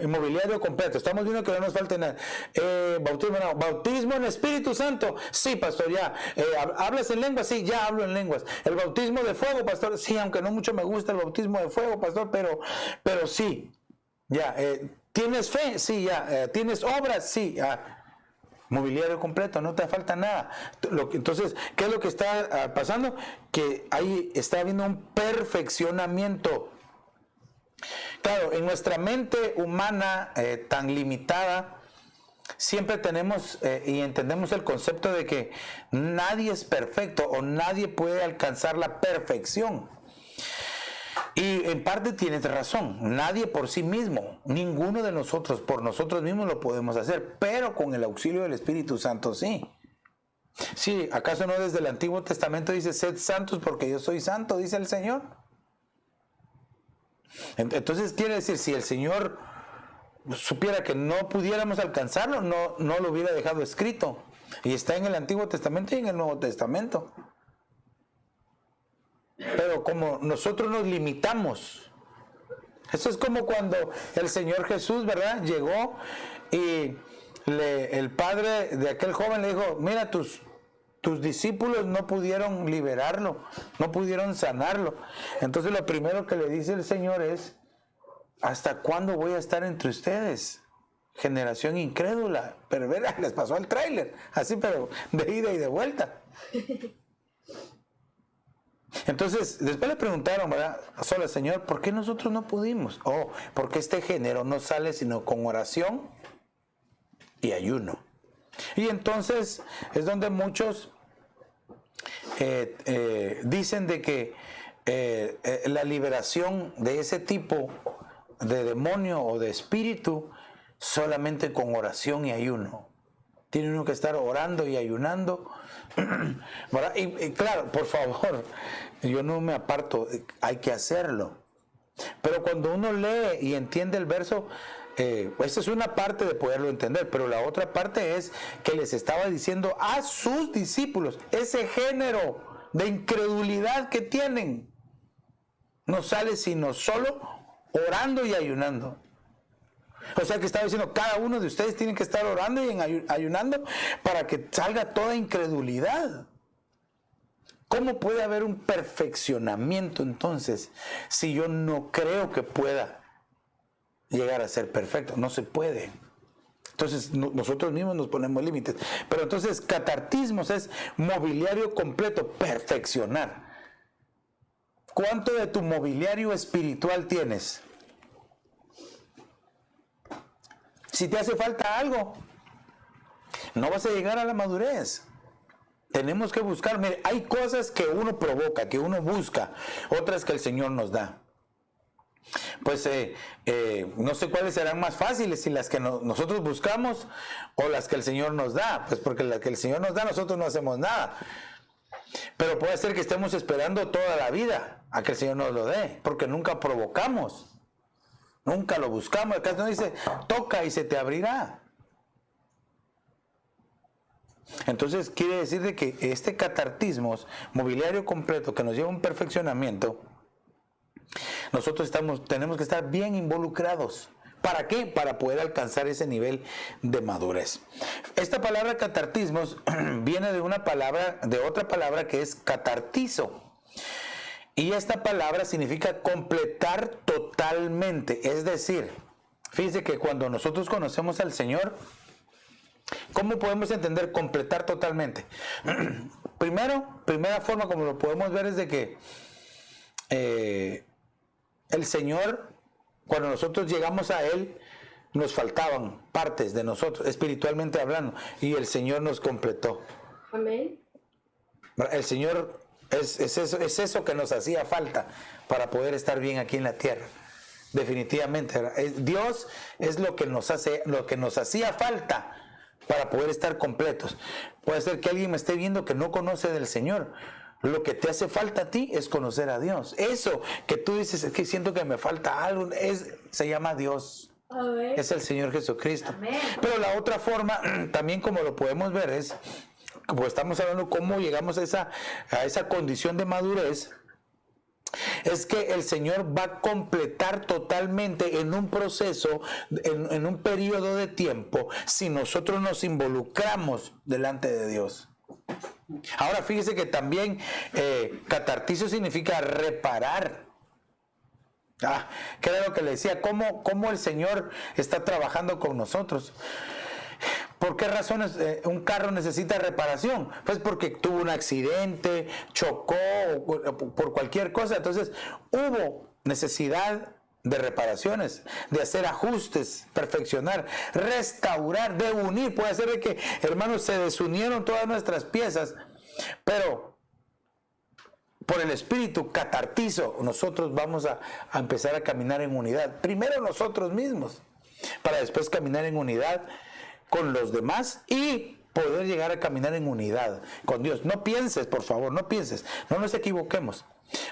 mobiliario completo. Estamos viendo que no nos falta nada. Bautismo en agua. ¿Bautismo en Espíritu Santo? Sí, pastor, ya. ¿Hablas en lenguas? Sí, ya hablo en lenguas. ¿El bautismo de fuego, pastor? Sí, aunque no mucho me gusta el bautismo de fuego, pastor, pero sí. Ya. ¿Tienes fe? Sí, ya. ¿Tienes obras? Sí, ya. Mobiliario completo, no te falta nada. Entonces, ¿qué es lo que está pasando? Que ahí está habiendo un perfeccionamiento. Claro, en nuestra mente humana tan limitada, siempre tenemos y entendemos el concepto de que nadie es perfecto o nadie puede alcanzar la perfección. Y en parte tienes razón, nadie por sí mismo, ninguno de nosotros por nosotros mismos lo podemos hacer, pero con el auxilio del Espíritu Santo sí. Sí, ¿acaso no desde el Antiguo Testamento dice, sed santos porque yo soy santo, dice el Señor? Entonces quiere decir, si el Señor supiera que no pudiéramos alcanzarlo, no lo hubiera dejado escrito. Y está en el Antiguo Testamento y en el Nuevo Testamento. Pero como nosotros nos limitamos, eso es como cuando el Señor Jesús, ¿verdad? Llegó y el padre de aquel joven le dijo, mira, tus discípulos no pudieron liberarlo, no pudieron sanarlo. Entonces lo primero que le dice el Señor es, ¿hasta cuándo voy a estar entre ustedes? Generación incrédula, perversa, les pasó el tráiler, así pero de ida y de vuelta. Entonces, después le preguntaron, ¿verdad? Solo al Señor, ¿por qué nosotros no pudimos? Porque este género no sale sino con oración y ayuno. Y entonces es donde muchos dicen de que la liberación de ese tipo de demonio o de espíritu solamente con oración y ayuno. Tiene uno que estar orando y ayunando. ¿Verdad? Y claro, por favor, yo no me aparto, hay que hacerlo. Pero cuando uno lee y entiende el verso, esa es una parte de poderlo entender, pero la otra parte es que les estaba diciendo a sus discípulos, ese género de incredulidad que tienen, no sale sino solo orando y ayunando. O sea que estaba diciendo, cada uno de ustedes tiene que estar orando y ayunando para que salga toda incredulidad. ¿Cómo puede haber un perfeccionamiento entonces si yo no creo que pueda llegar a ser perfecto? No se puede. Entonces nosotros mismos nos ponemos límites. Pero entonces catartismos es mobiliario completo, perfeccionar. ¿Cuánto de tu mobiliario espiritual tienes? Si te hace falta algo, no vas a llegar a la madurez. Tenemos que buscar. Mire, hay cosas que uno provoca, que uno busca, otras que el Señor nos da. Pues no sé cuáles serán más fáciles, si las que nosotros buscamos o las que el Señor nos da. Pues porque las que el Señor nos da, nosotros no hacemos nada. Pero puede ser que estemos esperando toda la vida a que el Señor nos lo dé, porque nunca provocamos, nunca lo buscamos. Acá no dice, toca y se te abrirá. Entonces quiere decir de que este catartismo, mobiliario completo que nos lleva a un perfeccionamiento, nosotros tenemos que estar bien involucrados. ¿Para qué? Para poder alcanzar ese nivel de madurez. Esta palabra catartismos viene de otra palabra que es catartizo. Y esta palabra significa completar totalmente. Es decir, fíjense que cuando nosotros conocemos al Señor, ¿cómo podemos entender completar totalmente? Primera forma como lo podemos ver es de que el Señor, cuando nosotros llegamos a Él, nos faltaban partes de nosotros, espiritualmente hablando, y el Señor nos completó. Amén. El Señor es eso que nos hacía falta para poder estar bien aquí en la tierra. Definitivamente, Dios es lo que nos hacía falta para poder estar completos. Puede ser que alguien me esté viendo que no conoce del Señor. Lo que te hace falta a ti es conocer a Dios. Eso que tú dices, es que siento que me falta algo, se llama Dios. Amén. Es el Señor Jesucristo. Amén. Pero la otra forma, también como lo podemos ver, es, como estamos hablando, cómo llegamos a esa condición de madurez, es que el Señor va a completar totalmente en un proceso, en un periodo de tiempo, si nosotros nos involucramos delante de Dios. Ahora fíjese que también catartizo significa reparar. ¿Qué era lo que le decía? ¿Cómo el Señor está trabajando con nosotros? ¿Por qué razones un carro necesita reparación? Pues porque tuvo un accidente, chocó, por cualquier cosa. Entonces hubo necesidad de reparaciones, de hacer ajustes, perfeccionar, restaurar, de unir. Puede ser de que, hermanos, se desunieron todas nuestras piezas, pero por el Espíritu catartizo, nosotros vamos a empezar a caminar en unidad. Primero nosotros mismos, para después caminar en unidad con los demás y poder llegar a caminar en unidad con Dios. No pienses, por favor, no pienses, no nos equivoquemos.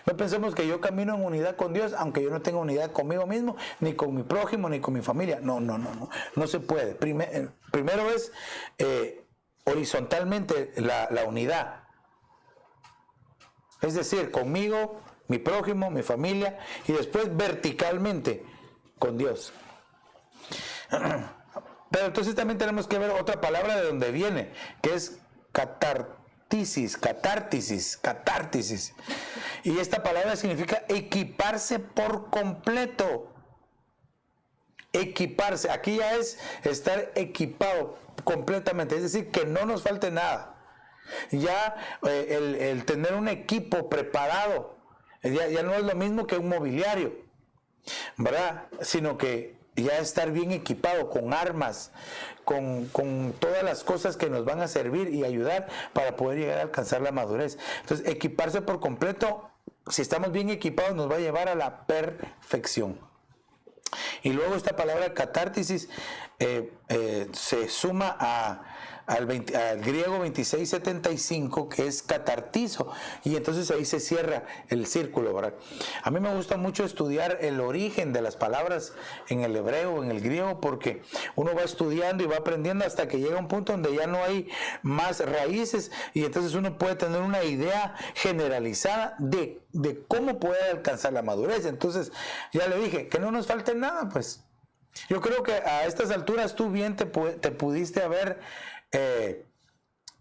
No pensemos que yo camino en unidad con Dios, aunque yo no tenga unidad conmigo mismo, ni con mi prójimo, ni con mi familia. No se puede. Primero es horizontalmente la unidad. Es decir, conmigo, mi prójimo, mi familia, y después verticalmente con Dios. Pero entonces también tenemos que ver otra palabra de donde viene, que es catártisis. Y esta palabra significa equiparse por completo. Equiparse, aquí ya es estar equipado completamente, es decir, que no nos falte nada. Ya el tener un equipo preparado, ya no es lo mismo que un mobiliario, ¿verdad? Sino que ya estar bien equipado con armas, con todas las cosas que nos van a servir y ayudar para poder llegar a alcanzar la madurez. Entonces, equiparse por completo, si estamos bien equipados, nos va a llevar a la perfección. Y luego esta palabra catártisis se suma al griego 2675, que es catartizo, y entonces ahí se cierra el círculo, ¿verdad? A mí me gusta mucho estudiar el origen de las palabras en el hebreo, en el griego, porque uno va estudiando y va aprendiendo hasta que llega un punto donde ya no hay más raíces, y entonces uno puede tener una idea generalizada de cómo poder alcanzar la madurez. Entonces, ya le dije, que no nos falte nada, pues. Yo creo que a estas alturas tú bien te pudiste haber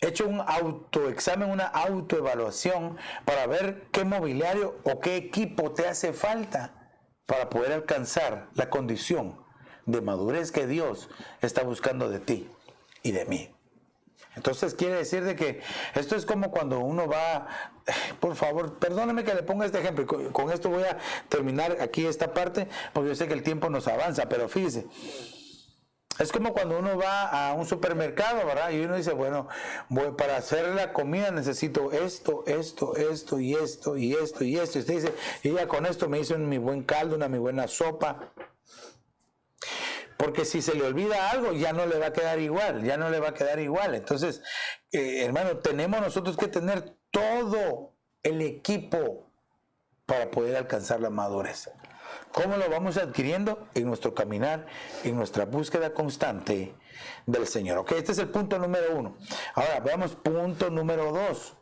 hecho un autoexamen, una autoevaluación para ver qué mobiliario o qué equipo te hace falta para poder alcanzar la condición de madurez que Dios está buscando de ti y de mí. Entonces quiere decir de que esto es como cuando uno va, por favor, perdóneme que le ponga este ejemplo, y con esto voy a terminar aquí esta parte, porque yo sé que el tiempo nos avanza, pero fíjese, es como cuando uno va a un supermercado, ¿verdad? Y uno dice, bueno, para hacer la comida necesito esto y esto y esto. Y usted dice, y ya con esto me hizo mi buen caldo, mi buena sopa. Porque si se le olvida algo, ya no le va a quedar igual, Entonces, hermano, tenemos nosotros que tener todo el equipo para poder alcanzar la madurez. ¿Cómo lo vamos adquiriendo? En nuestro caminar, en nuestra búsqueda constante del Señor. Ok, este es el punto número 1. Ahora, veamos punto número 2.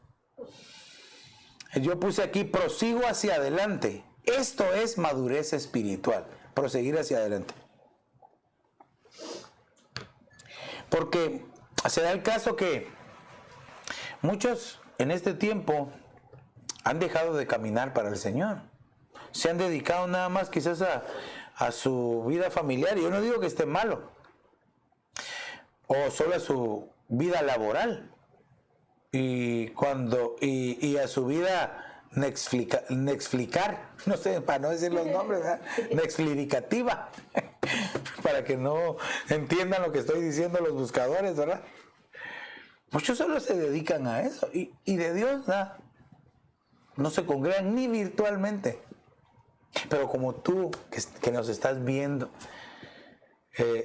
Yo puse aquí, prosigo hacia adelante. Esto es madurez espiritual, proseguir hacia adelante. Porque se da el caso que muchos en este tiempo han dejado de caminar para el Señor. Se han dedicado nada más quizás a su vida familiar. Y yo no digo que esté malo. O solo a su vida laboral. Y a su vida nexflicar, no sé, para no decir los nombres, ¿verdad? Nexfliricativa. Para que no entiendan lo que estoy diciendo los buscadores, ¿verdad? Muchos solo se dedican a eso. Y de Dios nada. No se congregan ni virtualmente. Pero como tú, que nos estás viendo,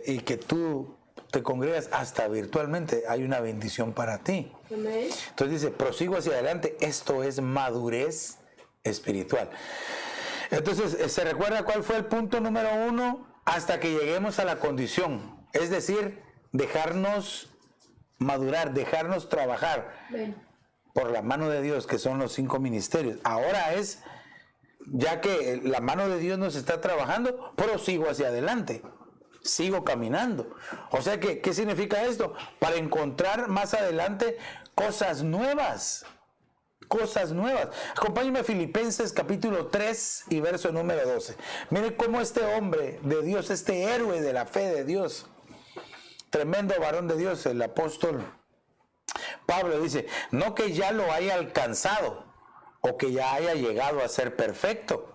y que tú te congregas hasta virtualmente, hay una bendición para ti. Amén. Entonces dice, prosigo hacia adelante, esto es madurez espiritual. Entonces, ¿se recuerda cuál fue el punto número 1? Hasta que lleguemos a la condición, es decir, dejarnos madurar, dejarnos trabajar por la mano de Dios, que son los 5 ministerios. Ahora es, ya que la mano de Dios nos está trabajando, prosigo hacia adelante, sigo caminando. O sea, ¿qué significa esto? Para encontrar más adelante cosas nuevas. Cosas nuevas. Acompáñenme a Filipenses capítulo 3 y verso número 12. Miren cómo este hombre de Dios, este héroe de la fe de Dios, tremendo varón de Dios, el apóstol Pablo dice, no que ya lo haya alcanzado o que ya haya llegado a ser perfecto,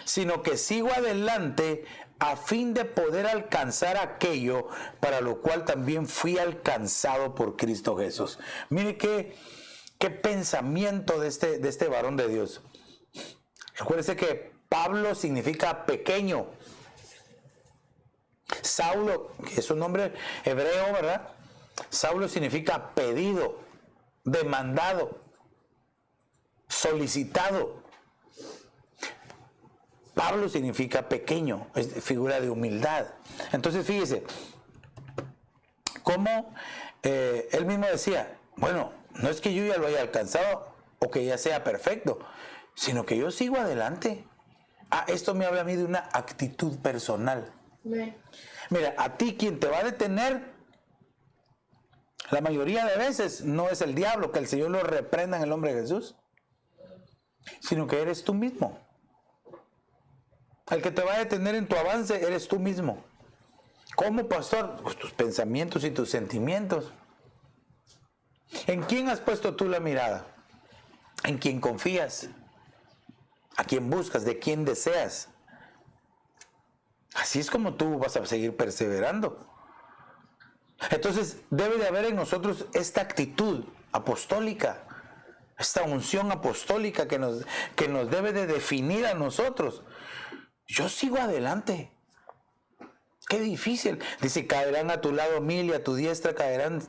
sino que sigo adelante a fin de poder alcanzar aquello para lo cual también fui alcanzado por Cristo Jesús. Mire qué pensamiento de este varón de Dios. Recuérdese que Pablo significa pequeño. Saulo, que es un nombre hebreo, ¿verdad? Saulo significa pedido, demandado, solicitado. Pablo significa pequeño, es figura de humildad. Entonces fíjese, cómo él mismo decía, bueno, no es que yo ya lo haya alcanzado o que ya sea perfecto, sino que yo sigo adelante. Esto me habla a mí de una actitud personal. Mira, a ti quien te va a detener, la mayoría de veces no es el diablo, que el Señor lo reprenda en el nombre de Jesús, sino que eres tú mismo. El que te va a detener en tu avance eres tú mismo. ¿Cómo, pastor? Pues tus pensamientos y tus sentimientos. ¿En quién has puesto tú la mirada? ¿En quién confías? ¿A quién buscas? ¿De quién deseas? Así es como tú vas a seguir perseverando. Entonces debe de haber en nosotros esta actitud apostólica, esta unción apostólica que nos debe de definir a nosotros. Yo sigo adelante. Qué difícil. Dice, caerán a tu lado 1000 y a tu diestra caerán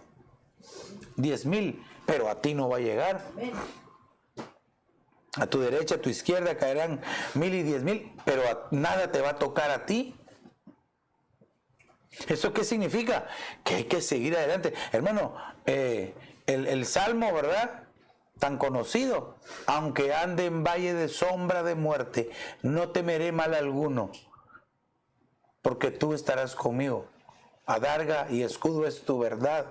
10,000, pero a ti no va a llegar. A tu derecha, a tu izquierda caerán 1000 y 10,000, pero nada te va a tocar a ti. ¿Eso qué significa? Que hay que seguir adelante. Hermano, el Salmo, ¿verdad? Tan conocido. Aunque ande en valle de sombra de muerte, no temeré mal alguno, porque tú estarás conmigo. Adarga y escudo es tu verdad.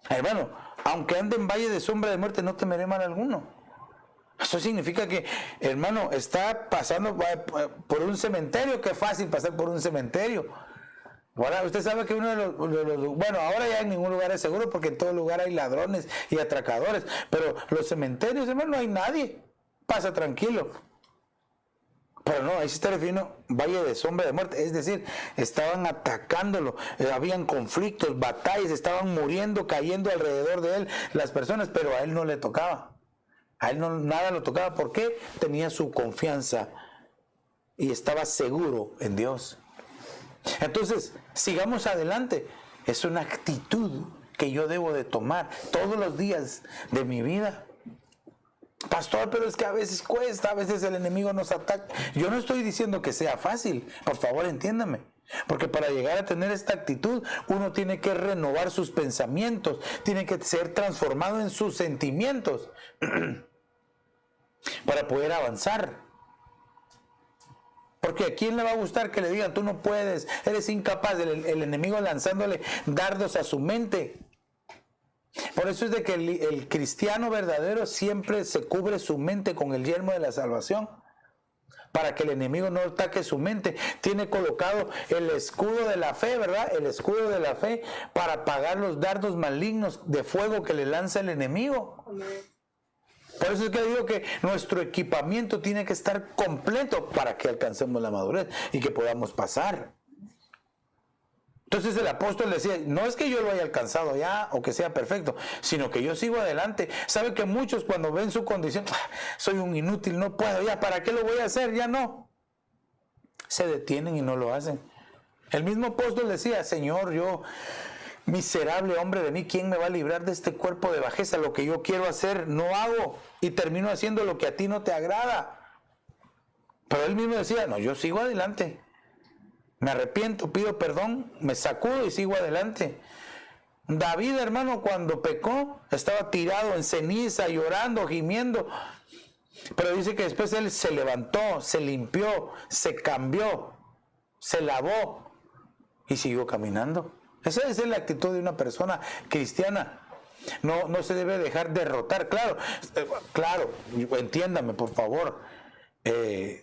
Hermano, aunque ande en valle de sombra de muerte, no temeré mal alguno. Eso significa que, hermano, está pasando por un cementerio. Qué fácil pasar por un cementerio. Ahora, usted sabe que uno de los, bueno, ahora ya en ningún lugar es seguro porque en todo lugar hay ladrones y atracadores, pero los cementerios, hermano, no hay nadie. Pasa tranquilo. Pero no, ahí se está refiriendo valle de sombra de muerte, es decir, estaban atacándolo, habían conflictos, batallas, estaban muriendo, cayendo alrededor de él las personas, pero a él no le tocaba. A él no, nada lo tocaba. ¿Por qué? Tenía su confianza y estaba seguro en Dios. Entonces, sigamos adelante. Es una actitud que yo debo de tomar todos los días de mi vida. Pastor, pero es que a veces cuesta, a veces el enemigo nos ataca. Yo no estoy diciendo que sea fácil, por favor entiéndame. Porque para llegar a tener esta actitud, uno tiene que renovar sus pensamientos, tiene que ser transformado en sus sentimientos para poder avanzar. Porque ¿a quién le va a gustar que le digan, tú no puedes, eres incapaz, el enemigo lanzándole dardos a su mente? Por eso es de que el cristiano verdadero siempre se cubre su mente con el yelmo de la salvación, para que el enemigo no ataque su mente. Tiene colocado el escudo de la fe, ¿verdad? El escudo de la fe para apagar los dardos malignos de fuego que le lanza el enemigo. Por eso es que digo que nuestro equipamiento tiene que estar completo para que alcancemos la madurez y que podamos pasar. Entonces el apóstol decía, no es que yo lo haya alcanzado ya o que sea perfecto, sino que yo sigo adelante. Sabe que muchos cuando ven su condición, soy un inútil, no puedo, ya, ¿para qué lo voy a hacer? Ya no. Se detienen y no lo hacen. El mismo apóstol decía, Señor, yo, miserable hombre de mí, ¿quién me va a librar de este cuerpo de bajeza? Lo que yo quiero hacer no hago y termino haciendo lo que a ti no te agrada. Pero él mismo decía, no, yo sigo adelante. Me arrepiento, pido perdón, me sacudo y sigo adelante. David, hermano, cuando pecó, estaba tirado en ceniza, llorando, gimiendo. Pero dice que después él se levantó, se limpió, se cambió, se lavó y siguió caminando. Esa es la actitud de una persona cristiana. No se debe dejar derrotar. Claro, entiéndame, por favor.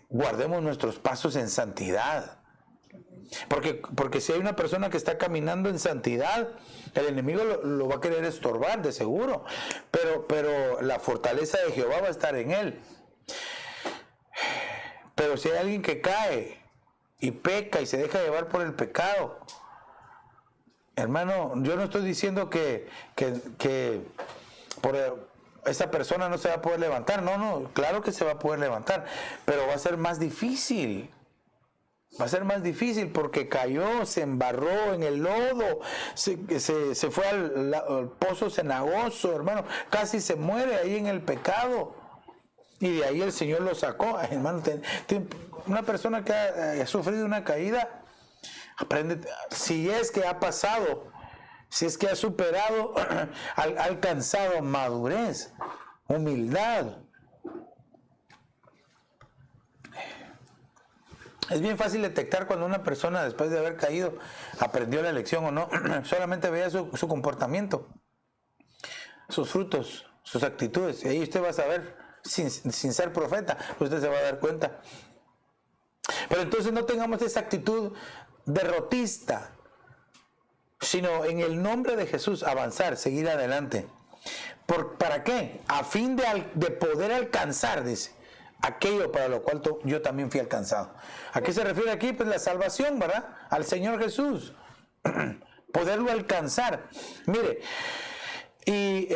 Guardemos nuestros pasos en santidad. Porque si hay una persona que está caminando en santidad, el enemigo lo va a querer estorbar, de seguro. Pero la fortaleza de Jehová va a estar en él. Pero si hay alguien que cae y peca y se deja llevar por el pecado, hermano, yo no estoy diciendo que por esa persona no se va a poder levantar. No, claro que se va a poder levantar, pero va a ser más difícil. Va a ser más difícil porque cayó, se embarró en el lodo, se fue al pozo cenagoso, hermano, casi se muere ahí en el pecado. Y de ahí el Señor lo sacó. Hermano, una persona que ha sufrido una caída, aprende, si es que ha pasado, si es que ha superado, ha alcanzado madurez, humildad. Es bien fácil detectar cuando una persona, después de haber caído, aprendió la lección o no. Solamente vea su comportamiento, sus frutos, sus actitudes. Y ahí usted va a saber, sin ser profeta, usted se va a dar cuenta. Pero entonces no tengamos esa actitud derrotista, sino en el nombre de Jesús avanzar, seguir adelante. ¿Para qué? A fin de poder alcanzar, dice, aquello para lo cual yo también fui alcanzado. ¿A qué se refiere aquí? Pues la salvación, ¿verdad? Al Señor Jesús. Poderlo alcanzar. Mire, y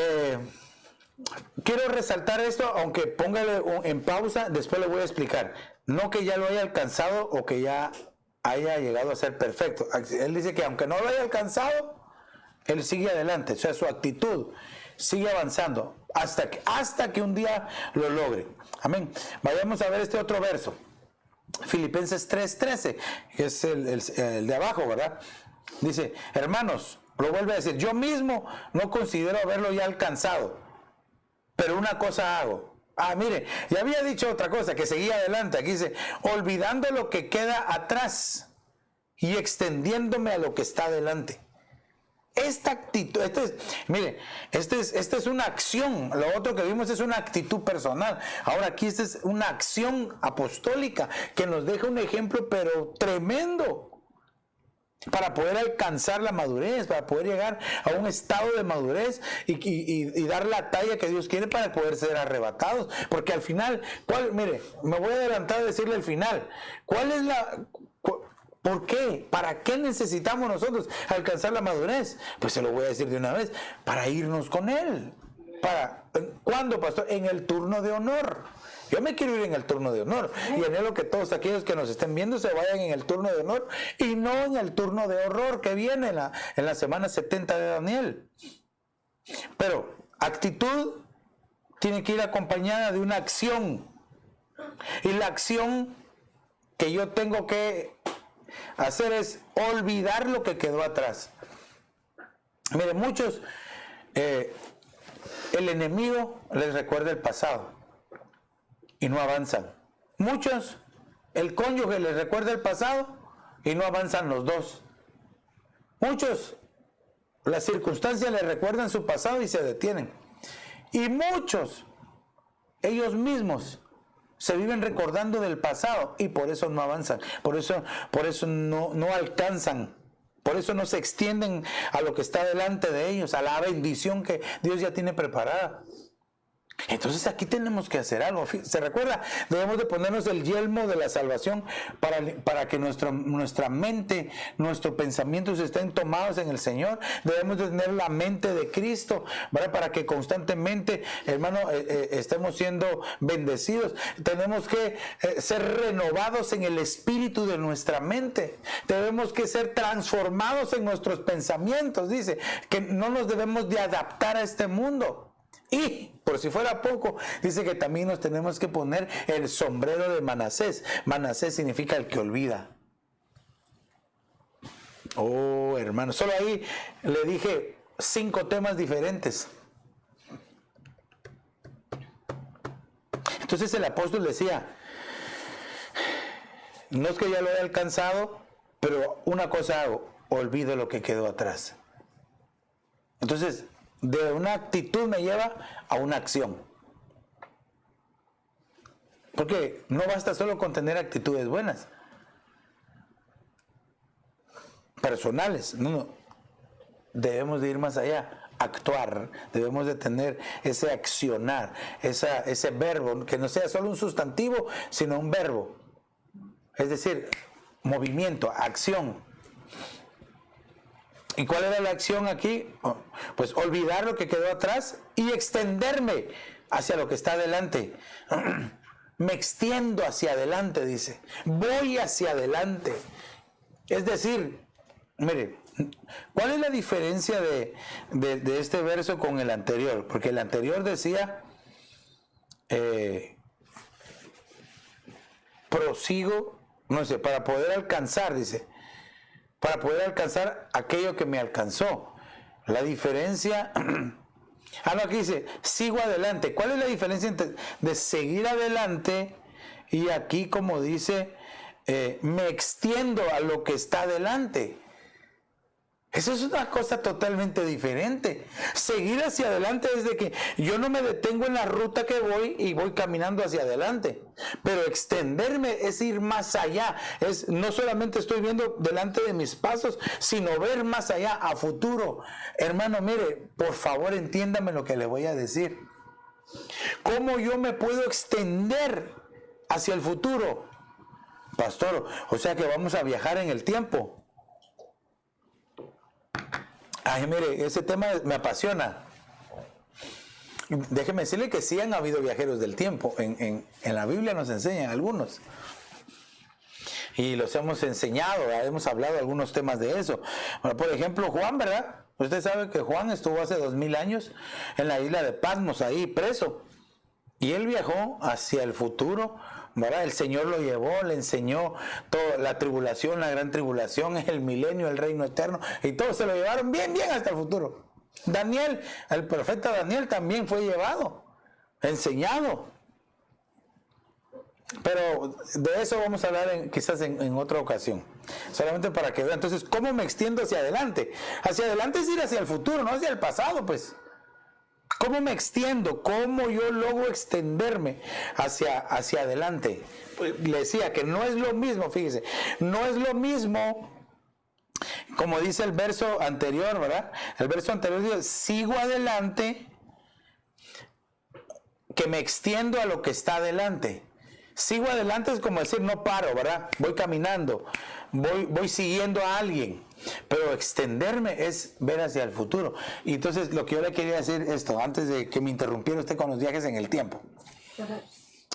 quiero resaltar esto, aunque póngale en pausa, después le voy a explicar. No que ya lo haya alcanzado o que ya haya llegado a ser perfecto. Él dice que aunque no lo haya alcanzado, él sigue adelante. O sea, su actitud sigue avanzando hasta que un día lo logre. Amén. Vayamos a ver este otro verso. Filipenses 3:13, que es el de abajo, ¿verdad? Dice, hermanos, lo vuelve a decir, yo mismo no considero haberlo ya alcanzado, pero una cosa hago. Mire, ya había dicho otra cosa, que seguía adelante. Aquí dice, olvidando lo que queda atrás y extendiéndome a lo que está adelante. esta actitud, esta es una acción, lo otro que vimos es una actitud personal. Ahora aquí esta es una acción apostólica que nos deja un ejemplo pero tremendo para poder alcanzar la madurez, para poder llegar a un estado de madurez y dar la talla que Dios quiere para poder ser arrebatados. Porque al final, me voy a adelantar a decirle al final, ¿por qué? ¿Para qué necesitamos nosotros alcanzar la madurez? Pues se lo voy a decir de una vez, para irnos con Él. ¿Cuándo, pastor? En el turno de honor. Yo me quiero ir en el turno de honor y anhelo que todos aquellos que nos estén viendo se vayan en el turno de honor y no en el turno de horror que viene en la semana 70 de Daniel. Pero actitud tiene que ir acompañada de una acción, y la acción que yo tengo que hacer es olvidar lo que quedó atrás. Mire, muchos el enemigo les recuerda el pasado y no avanzan. Muchos, el cónyuge les recuerda el pasado y no avanzan los dos. Muchos, las circunstancias les recuerdan su pasado y se detienen. Y muchos, ellos mismos, se viven recordando del pasado y por eso no avanzan, por eso no alcanzan, por eso no se extienden a lo que está delante de ellos, a la bendición que Dios ya tiene preparada. Entonces aquí tenemos que hacer algo. ¿Se recuerda? Debemos de ponernos el yelmo de la salvación para que nuestra mente, nuestros pensamientos estén tomados en el Señor. Debemos de tener la mente de Cristo, ¿verdad? Para que constantemente, hermano, estemos siendo bendecidos. Tenemos que ser renovados en el espíritu de nuestra mente. Debemos que ser transformados en nuestros pensamientos. Dice que no nos debemos de adaptar a este mundo. Y, por si fuera poco, dice que también nos tenemos que poner el sombrero de Manasés. Manasés significa el que olvida. Oh, hermano, solo ahí le dije 5 temas diferentes. Entonces el apóstol decía, no es que ya lo haya alcanzado, pero una cosa hago, olvido lo que quedó atrás. Entonces, de una actitud me lleva a una acción. Porque no basta solo con tener actitudes buenas, personales, no. Debemos de ir más allá, actuar, debemos de tener ese accionar, ese verbo, que no sea solo un sustantivo, sino un verbo. Es decir, movimiento, acción. ¿Y cuál era la acción aquí? Pues olvidar lo que quedó atrás y extenderme hacia lo que está adelante. Me extiendo hacia adelante, dice. Voy hacia adelante. Es decir, mire, ¿cuál es la diferencia de este verso con el anterior? Porque el anterior decía, prosigo, no sé, para poder alcanzar, dice. Para poder alcanzar aquello que me alcanzó. La diferencia... no, aquí dice, sigo adelante. ¿Cuál es la diferencia entre de seguir adelante y aquí, como dice, me extiendo a lo que está adelante? Eso es una cosa totalmente diferente. Seguir hacia adelante es de que yo no me detengo en la ruta que voy y voy caminando hacia adelante. Pero extenderme es ir más allá. No solamente estoy viendo delante de mis pasos, sino ver más allá, a futuro. Hermano, mire, por favor entiéndame lo que le voy a decir. ¿Cómo yo me puedo extender hacia el futuro? Pastor, o sea que vamos a viajar en el tiempo. Ay, mire, ese tema me apasiona. Déjeme decirle que sí han habido viajeros del tiempo. En la Biblia nos enseñan algunos. Y los hemos enseñado, hemos hablado algunos temas de eso. Bueno, por ejemplo, Juan, ¿verdad? Usted sabe que Juan estuvo hace 2000 años en la isla de Patmos, ahí preso. Y él viajó hacia el futuro, ¿verdad? El Señor lo llevó, le enseñó toda la tribulación, la gran tribulación, el milenio, el reino eterno, y todos se lo llevaron bien hasta el futuro. Daniel, el profeta Daniel también fue llevado, enseñado. Pero de eso vamos a hablar quizás en otra ocasión. Solamente para que vean. Entonces, ¿cómo me extiendo hacia adelante? Hacia adelante es ir hacia el futuro, no hacia el pasado, pues. ¿Cómo me extiendo? ¿Cómo yo logro extenderme hacia adelante? Pues, le decía que no es lo mismo, fíjese, no es lo mismo, como dice el verso anterior, ¿verdad? El verso anterior dice, sigo adelante, que me extiendo a lo que está adelante. Sigo adelante es como decir, no paro, ¿verdad? Voy caminando, voy siguiendo a alguien. Pero extenderme es ver hacia el futuro. Y entonces lo que yo le quería decir esto, antes de que me interrumpiera usted con los viajes en el tiempo.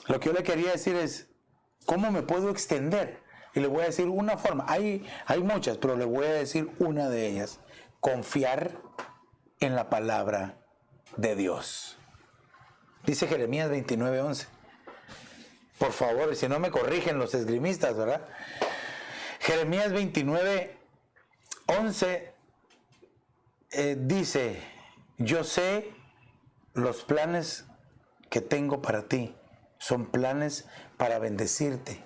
Lo que yo le quería decir es, ¿cómo me puedo extender? Y le voy a decir una forma. Hay muchas, pero le voy a decir una de ellas. Confiar en la palabra de Dios. Dice Jeremías 29:11. Por favor, si no me corrigen los esgrimistas, ¿verdad? Jeremías 29:11 dice, yo sé los planes que tengo para ti. Son planes para bendecirte,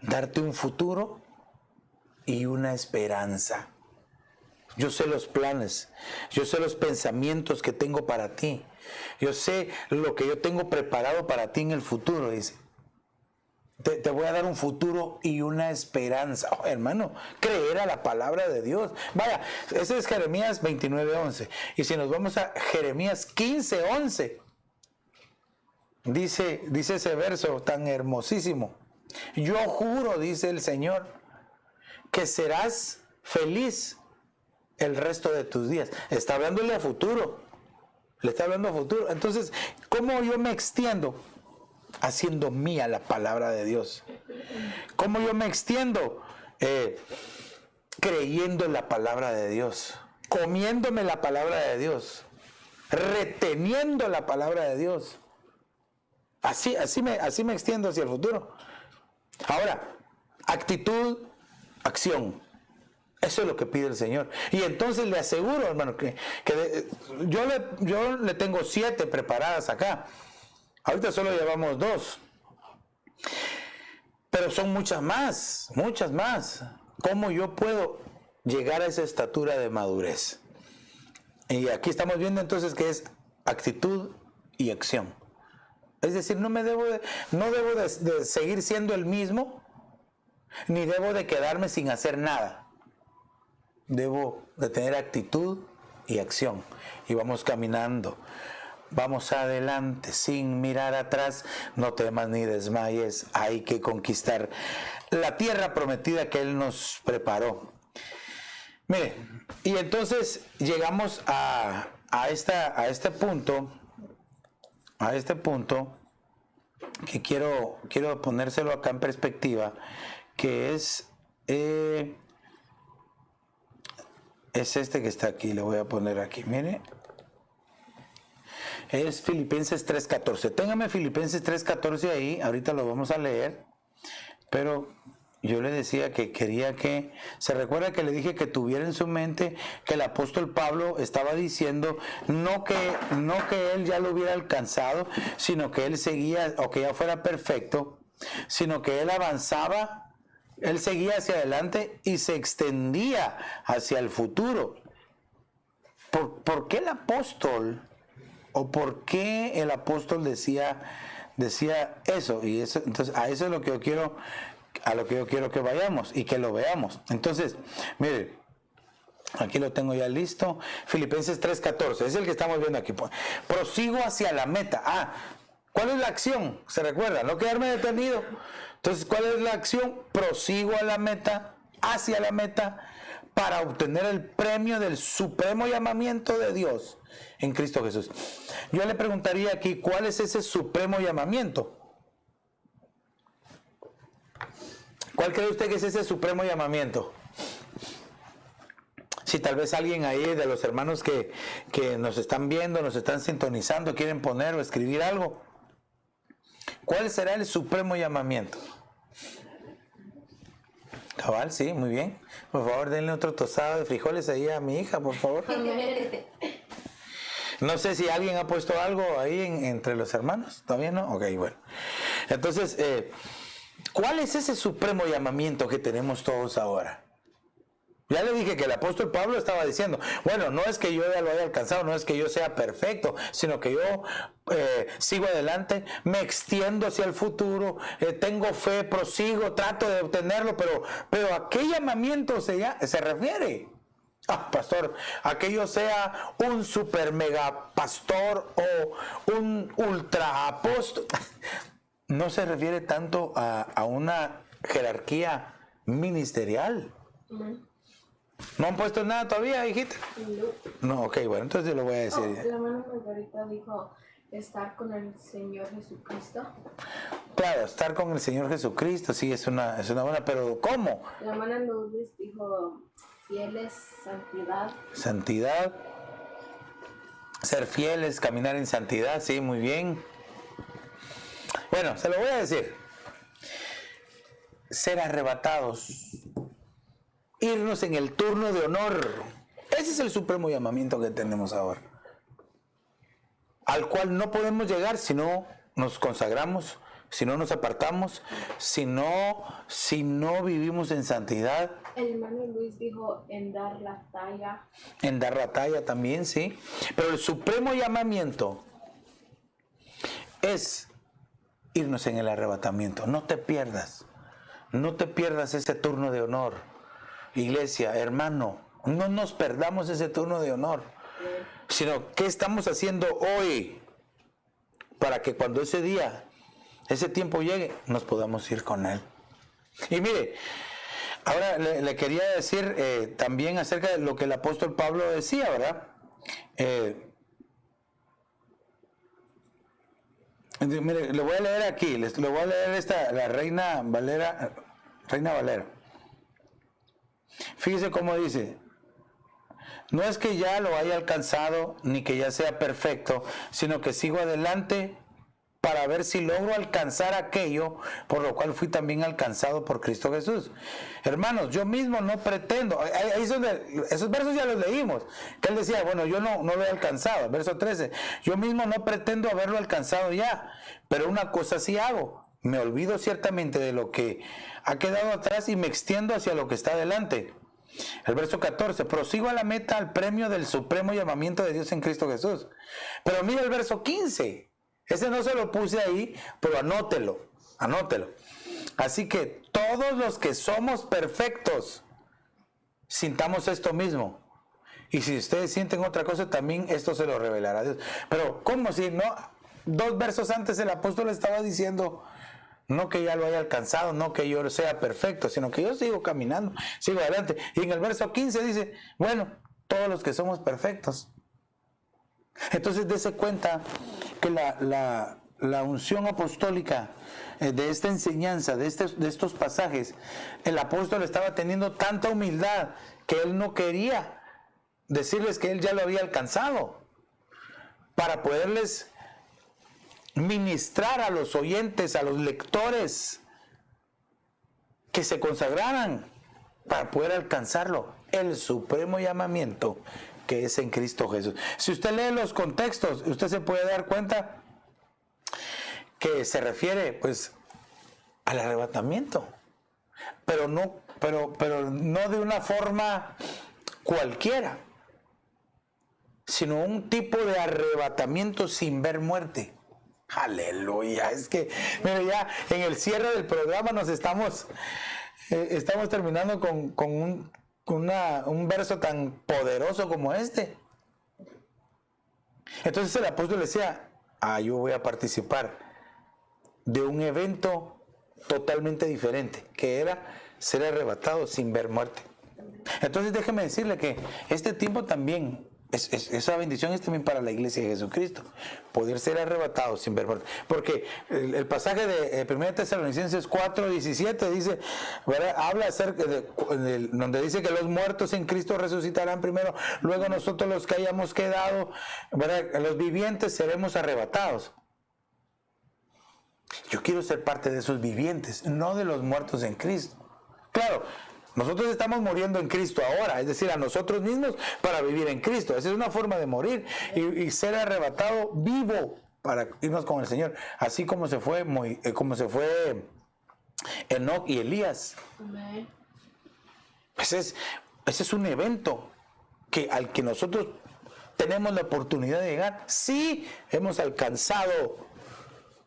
darte un futuro y una esperanza. Yo sé los planes, yo sé los pensamientos que tengo para ti. Yo sé lo que yo tengo preparado para ti en el futuro, dice. Te voy a dar un futuro y una esperanza. Oh, hermano, creer a la palabra de Dios. Vaya, ese es Jeremías 29:11. Y si nos vamos a Jeremías 15:11, dice ese verso tan hermosísimo. Yo juro, dice el Señor, que serás feliz el resto de tus días. Está hablándole a futuro. Le está hablando a futuro. Entonces, ¿cómo yo me extiendo? Haciendo mía la palabra de Dios. ¿Cómo yo me extiendo? Creyendo en la palabra de Dios, comiéndome la palabra de Dios, reteniendo la palabra de Dios. Así me extiendo hacia el futuro. Ahora, actitud, acción. Eso es lo que pide el Señor. Y entonces le aseguro, hermano, que yo le tengo 7 preparadas acá. Ahorita solo llevamos 2. Pero son muchas más. ¿Cómo yo puedo llegar a esa estatura de madurez? Y aquí estamos viendo entonces que es actitud y acción. Es decir, no debo de seguir siendo el mismo, ni debo de quedarme sin hacer nada. Debo de tener actitud y acción. Y vamos caminando. Vamos adelante, sin mirar atrás, no temas ni desmayes, hay que conquistar la tierra prometida que Él nos preparó. Mire, y entonces llegamos a este punto que quiero ponérselo acá en perspectiva, que es este que está aquí, le voy a poner aquí, mire. Es Filipenses 3:14. Téngame Filipenses 3:14 ahí, ahorita lo vamos a leer, pero yo le decía que quería que, se recuerda que le dije que tuviera en su mente que el apóstol Pablo estaba diciendo no que él ya lo hubiera alcanzado, sino que él seguía, o que ya fuera perfecto, sino que él avanzaba, él seguía hacia adelante y se extendía hacia el futuro. ¿Por qué el apóstol? ¿O por qué el apóstol decía eso? Y eso, entonces, a eso es lo que yo quiero que vayamos y que lo veamos. Entonces, mire, aquí lo tengo ya listo. Filipenses 3:14, es el que estamos viendo aquí. Prosigo hacia la meta. ¿Cuál es la acción? ¿Se recuerda? No quedarme detenido. Entonces, ¿cuál es la acción? Prosigo a la meta, hacia la meta, para obtener el premio del supremo llamamiento de Dios en Cristo Jesús. Yo le preguntaría aquí, ¿cuál es ese supremo llamamiento? ¿Cuál cree usted que es ese supremo llamamiento? Si tal vez alguien ahí de los hermanos que nos están viendo, nos están sintonizando, quieren poner o escribir algo. ¿Cuál será el supremo llamamiento? Cabal, sí, muy bien. Por favor, denle otro tostado de frijoles ahí a mi hija, por favor. No sé si alguien ha puesto algo ahí entre los hermanos. ¿Todavía no? Ok, bueno. Entonces, ¿cuál es ese supremo llamamiento que tenemos todos ahora? Ya le dije que el apóstol Pablo estaba diciendo, bueno, no es que yo ya lo haya alcanzado, no es que yo sea perfecto, sino que yo sigo adelante, me extiendo hacia el futuro, tengo fe, prosigo, trato de obtenerlo, pero ¿a qué llamamiento se refiere? Pastor, aquello sea un super mega pastor o un ultra apóstol. No se refiere tanto a una jerarquía ministerial. ¿No han puesto nada todavía, hijita? No, ok, bueno, entonces yo lo voy a decir. La hermana Margarita dijo estar con el Señor Jesucristo. Claro, estar con el Señor Jesucristo, sí, es una buena, pero ¿cómo? La hermana Lourdes dijo fieles, santidad. Santidad, ser fieles, caminar en santidad, sí, muy bien. Bueno, se lo voy a decir. Ser arrebatados. Irnos en el turno de honor. Ese es el supremo llamamiento que tenemos ahora. Al cual no podemos llegar si no nos consagramos, si no nos apartamos, si no vivimos en santidad. El hermano Luis dijo en dar la talla. En dar la talla también, sí. Pero el supremo llamamiento es irnos en el arrebatamiento. No te pierdas. No te pierdas ese turno de honor. Iglesia, hermano, no nos perdamos ese turno de honor, sino qué estamos haciendo hoy para que cuando ese tiempo llegue, nos podamos ir con Él. Y mire, ahora le quería decir también acerca de lo que el apóstol Pablo decía, ¿verdad? Mire, le voy a leer aquí, le voy a leer la Reina Valera. Fíjese cómo dice: no es que ya lo haya alcanzado ni que ya sea perfecto, sino que sigo adelante para ver si logro alcanzar aquello por lo cual fui también alcanzado por Cristo Jesús. Hermanos, yo mismo no pretendo, ahí es donde, esos versos ya los leímos, que él decía, bueno, yo no lo he alcanzado, verso 13, yo mismo no pretendo haberlo alcanzado ya, pero una cosa sí hago, me olvido ciertamente de lo que ha quedado atrás y me extiendo hacia lo que está adelante. El verso 14, prosigo a la meta, al premio del supremo llamamiento de Dios en Cristo Jesús. Pero mira el verso 15, ese no se lo puse ahí, pero anótelo. Así que todos los que somos perfectos, sintamos esto mismo. Y si ustedes sienten otra cosa, también esto se lo revelará Dios. Pero, ¿cómo si no? 2 versos antes el apóstol estaba diciendo, no que ya lo haya alcanzado, no que yo sea perfecto, sino que yo sigo caminando, sigo adelante. Y en el verso 15 dice, bueno, todos los que somos perfectos. Entonces, dése cuenta que la unción apostólica de esta enseñanza, de estos pasajes, el apóstol estaba teniendo tanta humildad que él no quería decirles que él ya lo había alcanzado, para poderles ministrar a los oyentes, a los lectores, que se consagraran para poder alcanzarlo, el supremo llamamiento que es en Cristo Jesús. Si usted lee los contextos, usted se puede dar cuenta que se refiere pues al arrebatamiento, pero no de una forma cualquiera, sino un tipo de arrebatamiento sin ver muerte. Aleluya, es que, mire, ya en el cierre del programa nos estamos terminando con un verso tan poderoso como este. Entonces el apóstol decía, yo voy a participar de un evento totalmente diferente, que era ser arrebatado sin ver muerte. Entonces déjeme decirle que este tiempo también, esa bendición es también para la iglesia de Jesucristo, poder ser arrebatado sin ver muerte. Porque el pasaje de 1 Tesalonicenses 4:17 dice, ¿verdad? Habla acerca donde dice que los muertos en Cristo resucitarán primero, luego nosotros los que hayamos quedado, ¿verdad? Los vivientes seremos arrebatados. Yo quiero ser parte de esos vivientes, no de los muertos en Cristo. Claro, nosotros estamos muriendo en Cristo ahora, es decir, a nosotros mismos para vivir en Cristo. Esa es una forma de morir y ser arrebatado vivo para irnos con el Señor, así como se fue Enoc y Elías. Amén. Ese es un evento al que nosotros tenemos la oportunidad de llegar. Sí, hemos alcanzado,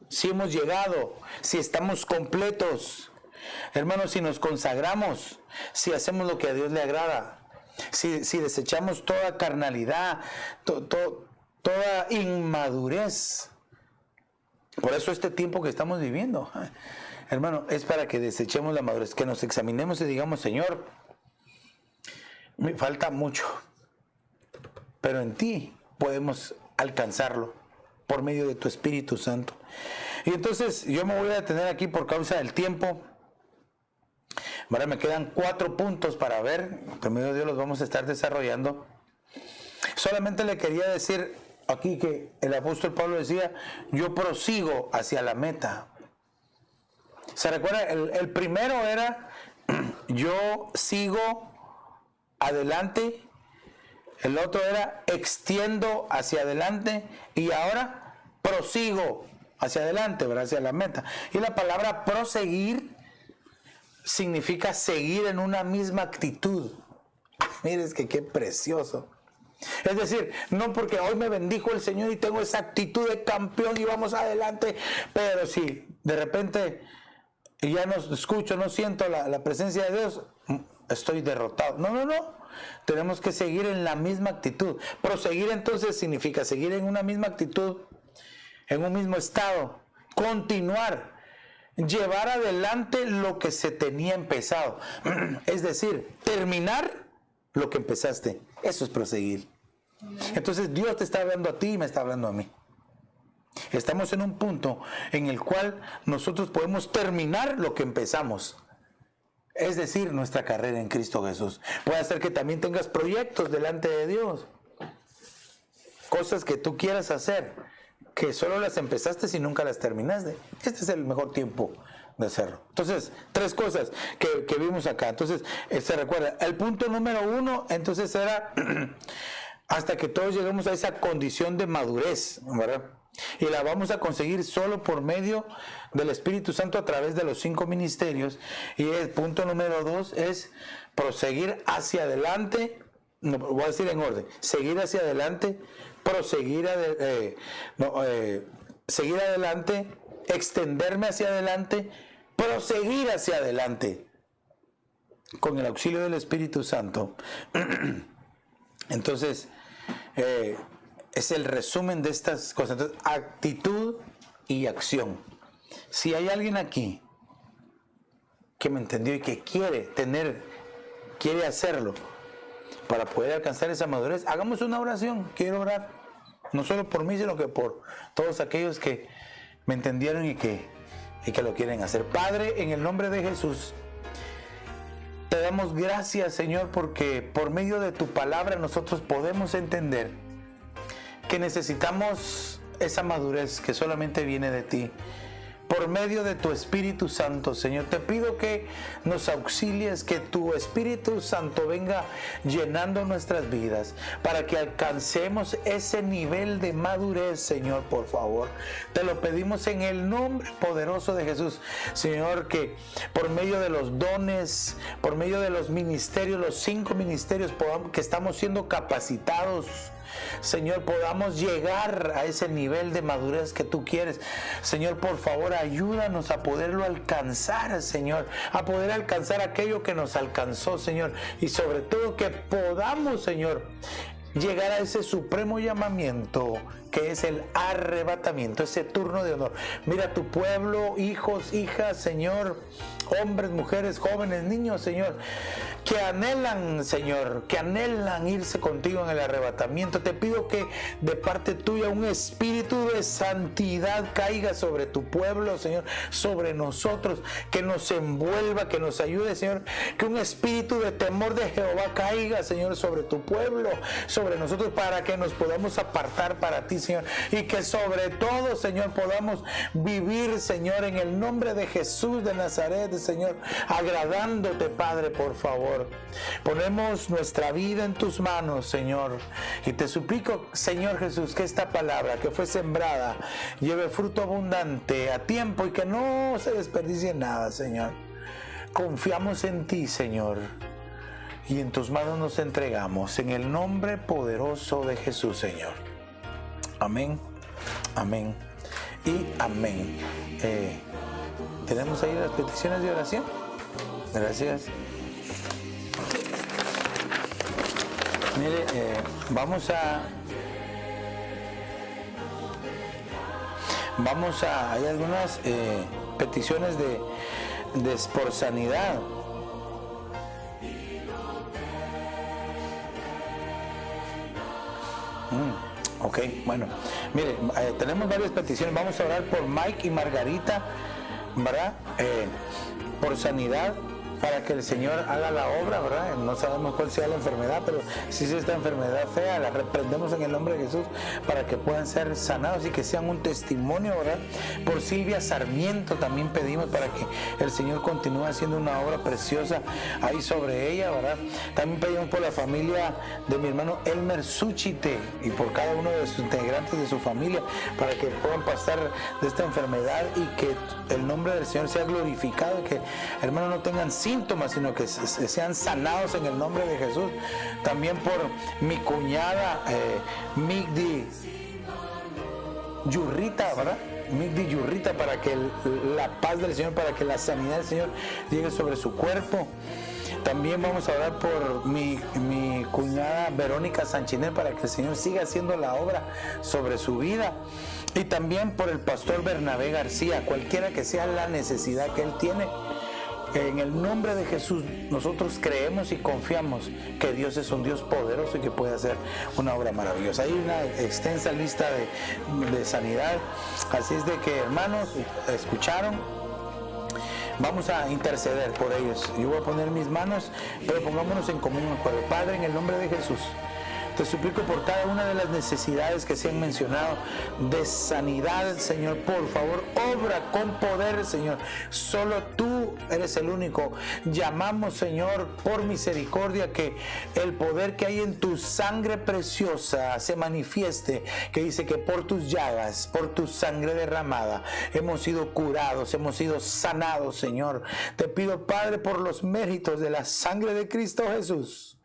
sí hemos llegado, si estamos completos. Hermanos, si nos consagramos, si hacemos lo que a Dios le agrada, si desechamos toda carnalidad, toda inmadurez. Por eso este tiempo que estamos viviendo, hermano, es para que desechemos la madurez, que nos examinemos y digamos, Señor, me falta mucho, pero en ti podemos alcanzarlo por medio de tu Espíritu Santo. Y entonces yo me voy a detener aquí por causa del tiempo. Ahora me quedan 4 puntos para ver, por medio de Dios los vamos a estar desarrollando. Solamente le quería decir aquí que el apóstol Pablo decía, yo prosigo hacia la meta. ¿Se recuerda? El primero era, yo sigo adelante. El otro era, extiendo hacia adelante. Y ahora, prosigo hacia adelante, ¿verdad? Hacia la meta. Y la palabra proseguir significa seguir en una misma actitud. Mire, es que qué precioso. Es decir, no porque hoy me bendijo el Señor y tengo esa actitud de campeón y vamos adelante, pero si de repente ya no escucho, no siento la presencia de Dios, estoy derrotado. No. Tenemos que seguir en la misma actitud. Proseguir entonces significa seguir en una misma actitud, en un mismo estado, continuar, llevar adelante lo que se tenía empezado. Es decir, terminar lo que empezaste. Eso es proseguir. Entonces Dios te está hablando a ti y me está hablando a mí. Estamos en un punto en el cual nosotros podemos terminar lo que empezamos. Es decir, nuestra carrera en Cristo Jesús. Puede ser que también tengas proyectos delante de Dios. Cosas que tú quieras hacer, que solo las empezaste y nunca las terminaste. Este es el mejor tiempo de hacerlo. Entonces, 3 cosas que vimos acá. Entonces, se recuerda, el punto número 1, entonces era hasta que todos lleguemos a esa condición de madurez, ¿verdad? Y la vamos a conseguir solo por medio del Espíritu Santo a través de los 5 ministerios. Y el punto número 2 es proseguir hacia adelante. No, voy a decir en orden: seguir hacia adelante, seguir adelante, extenderme hacia adelante, proseguir hacia adelante con el auxilio del Espíritu Santo. Entonces, es el resumen de estas cosas. Entonces, actitud y acción. Si hay alguien aquí que me entendió y que quiere hacerlo para poder alcanzar esa madurez, hagamos una oración. Quiero orar, no solo por mí, sino que por todos aquellos que me entendieron y que lo quieren hacer. Padre, en el nombre de Jesús, te damos gracias, Señor, porque por medio de tu palabra nosotros podemos entender que necesitamos esa madurez que solamente viene de ti. Por medio de tu Espíritu Santo, Señor, te pido que nos auxilies, que tu Espíritu Santo venga llenando nuestras vidas para que alcancemos ese nivel de madurez, Señor, por favor. Te lo pedimos en el nombre poderoso de Jesús, Señor, que por medio de los dones, por medio de los ministerios, los 5 ministerios que estamos siendo capacitados, Señor, podamos llegar a ese nivel de madurez que tú quieres. Señor, por favor, ayúdanos a poderlo alcanzar, Señor, a poder alcanzar aquello que nos alcanzó, Señor, y sobre todo que podamos, Señor, llegar a ese supremo llamamiento que es el arrebatamiento, ese turno de honor. Mira tu pueblo, hijos, hijas, Señor, hombres, mujeres, jóvenes, niños, Señor, que anhelan, Señor, que anhelan irse contigo en el arrebatamiento. Te pido que de parte tuya un espíritu de santidad caiga sobre tu pueblo, Señor, sobre nosotros, que nos envuelva, que nos ayude, Señor, que un espíritu de temor de Jehová caiga, Señor, sobre tu pueblo, sobre nosotros, para que nos podamos apartar para ti, Señor, y que sobre todo, Señor, podamos vivir, Señor, en el nombre de Jesús de Nazaret, Señor, agradándote, Padre, por favor. Ponemos nuestra vida en tus manos, Señor, y te suplico, Señor Jesús, que esta palabra que fue sembrada lleve fruto abundante a tiempo y que no se desperdicie nada, Señor. Confiamos en ti, Señor, y en tus manos nos entregamos, en el nombre poderoso de Jesús, Señor. Amén, amén y amén. ¿Tenemos ahí las peticiones de oración? Gracias. Mire, hay algunas peticiones por sanidad. Ok, bueno, mire, tenemos varias peticiones. Vamos a orar por Mike y Margarita, ¿verdad? Por sanidad, para que el Señor haga la obra, ¿verdad? No sabemos cuál sea la enfermedad, pero si es esta enfermedad fea, la reprendemos en el nombre de Jesús para que puedan ser sanados y que sean un testimonio, ¿verdad? Por Silvia Sarmiento también pedimos para que el Señor continúe haciendo una obra preciosa ahí sobre ella, ¿verdad? También pedimos por la familia de mi hermano Elmer Suchite y por cada uno de sus integrantes de su familia para que puedan pasar de esta enfermedad y que el nombre del Señor sea glorificado y que, hermanos, no tengan síntomas, sino que sean sanados en el nombre de Jesús. También por mi cuñada Migdi Yurrita, ¿verdad? Migdi Yurrita, para que la paz del Señor, para que la sanidad del Señor llegue sobre su cuerpo. También vamos a orar por mi cuñada Verónica Sanchiner para que el Señor siga haciendo la obra sobre su vida. Y también por el pastor Bernabé García, cualquiera que sea la necesidad que él tiene. En el nombre de Jesús nosotros creemos y confiamos que Dios es un Dios poderoso y que puede hacer una obra maravillosa. Hay una extensa lista de sanidad, así es de que, hermanos, escucharon. Vamos a interceder por ellos. Yo voy a poner mis manos, pero pongámonos en común acuerdo. Padre, en el nombre de Jesús, te suplico por cada una de las necesidades que se han mencionado de sanidad, Señor, por favor, obra con poder, Señor. Solo tú eres el único. Llamamos, Señor, por misericordia, que el poder que hay en tu sangre preciosa se manifieste, que dice que por tus llagas, por tu sangre derramada, hemos sido curados, hemos sido sanados, Señor. Te pido, Padre, por los méritos de la sangre de Cristo Jesús,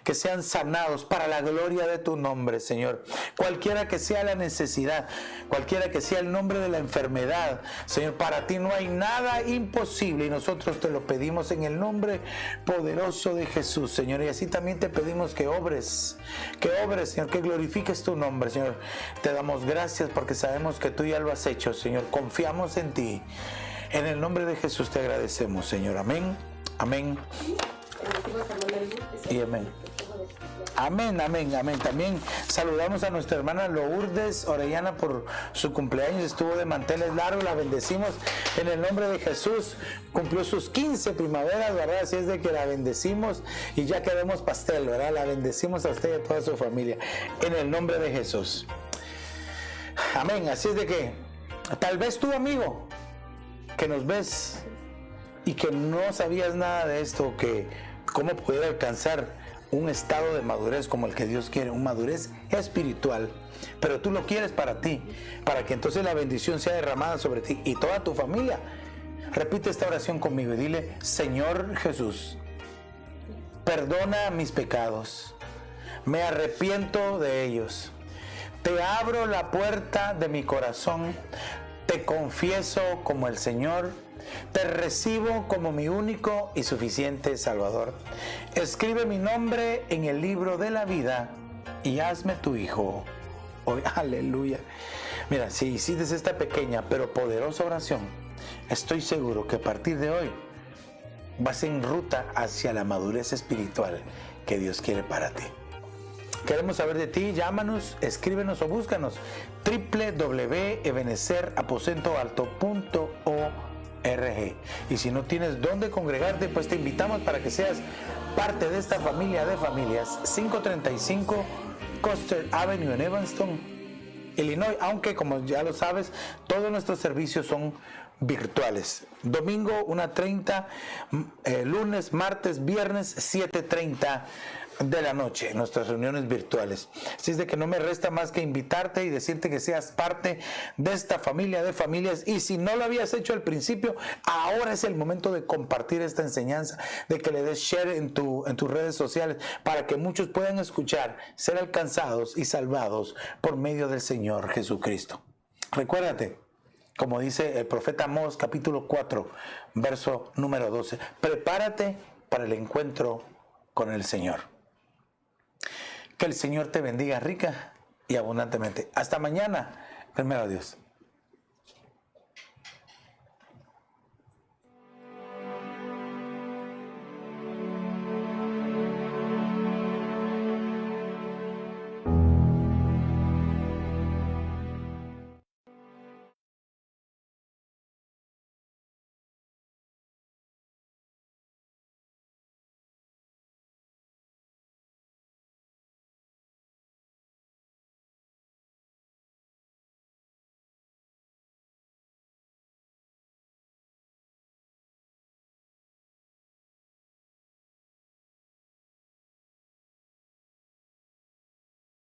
que sean sanados para la gloria de tu nombre, Señor. Cualquiera que sea la necesidad, cualquiera que sea el nombre de la enfermedad, Señor, para ti no hay nada imposible y nosotros te lo pedimos en el nombre poderoso de Jesús, Señor. Y así también te pedimos que obres, Señor, que glorifiques tu nombre, Señor. Te damos gracias porque sabemos que tú ya lo has hecho, Señor. Confiamos en ti. En el nombre de Jesús te agradecemos, Señor. Amén, amén y amén. Amén, amén, amén. También saludamos a nuestra hermana Lourdes Orellana por su cumpleaños. Estuvo de manteles largos, la bendecimos en el nombre de Jesús. Cumplió sus 15 primaveras, ¿verdad? Así es de que la bendecimos y ya queremos pastel, ¿verdad? La bendecimos a usted y a toda su familia en el nombre de Jesús. Amén. Así es de que tal vez tú, amigo, que nos ves y que no sabías nada de esto, que cómo poder alcanzar un estado de madurez como el que Dios quiere, una madurez espiritual, pero tú lo quieres para ti, para que entonces la bendición sea derramada sobre ti y toda tu familia. Repite esta oración conmigo y dile: Señor Jesús, perdona mis pecados, me arrepiento de ellos, te abro la puerta de mi corazón, te confieso como el Señor, te recibo como mi único y suficiente Salvador. Escribe mi nombre en el libro de la vida y hazme tu hijo. Hoy, aleluya. Mira, si hiciste esta pequeña pero poderosa oración, estoy seguro que a partir de hoy vas en ruta hacia la madurez espiritual que Dios quiere para ti. Queremos saber de ti. Llámanos, escríbenos o búscanos www.ebenezeraposentoalto.org. Y si no tienes dónde congregarte, pues te invitamos para que seas parte de esta familia de familias. 535 Custer Avenue en Evanston, Illinois, aunque como ya lo sabes, todos nuestros servicios son virtuales. Domingo 1:30, lunes, martes, viernes 7:30 de la noche, nuestras reuniones virtuales. Así es de que no me resta más que invitarte y decirte que seas parte de esta familia de familias, y si no lo habías hecho al principio, ahora es el momento de compartir esta enseñanza, de que le des share en tus redes sociales para que muchos puedan escuchar, ser alcanzados y salvados por medio del Señor Jesucristo. Recuérdate, como dice el profeta Amós, capítulo 4, verso número 12, prepárate para el encuentro con el Señor. Que el Señor te bendiga rica y abundantemente. Hasta mañana. Primero Dios.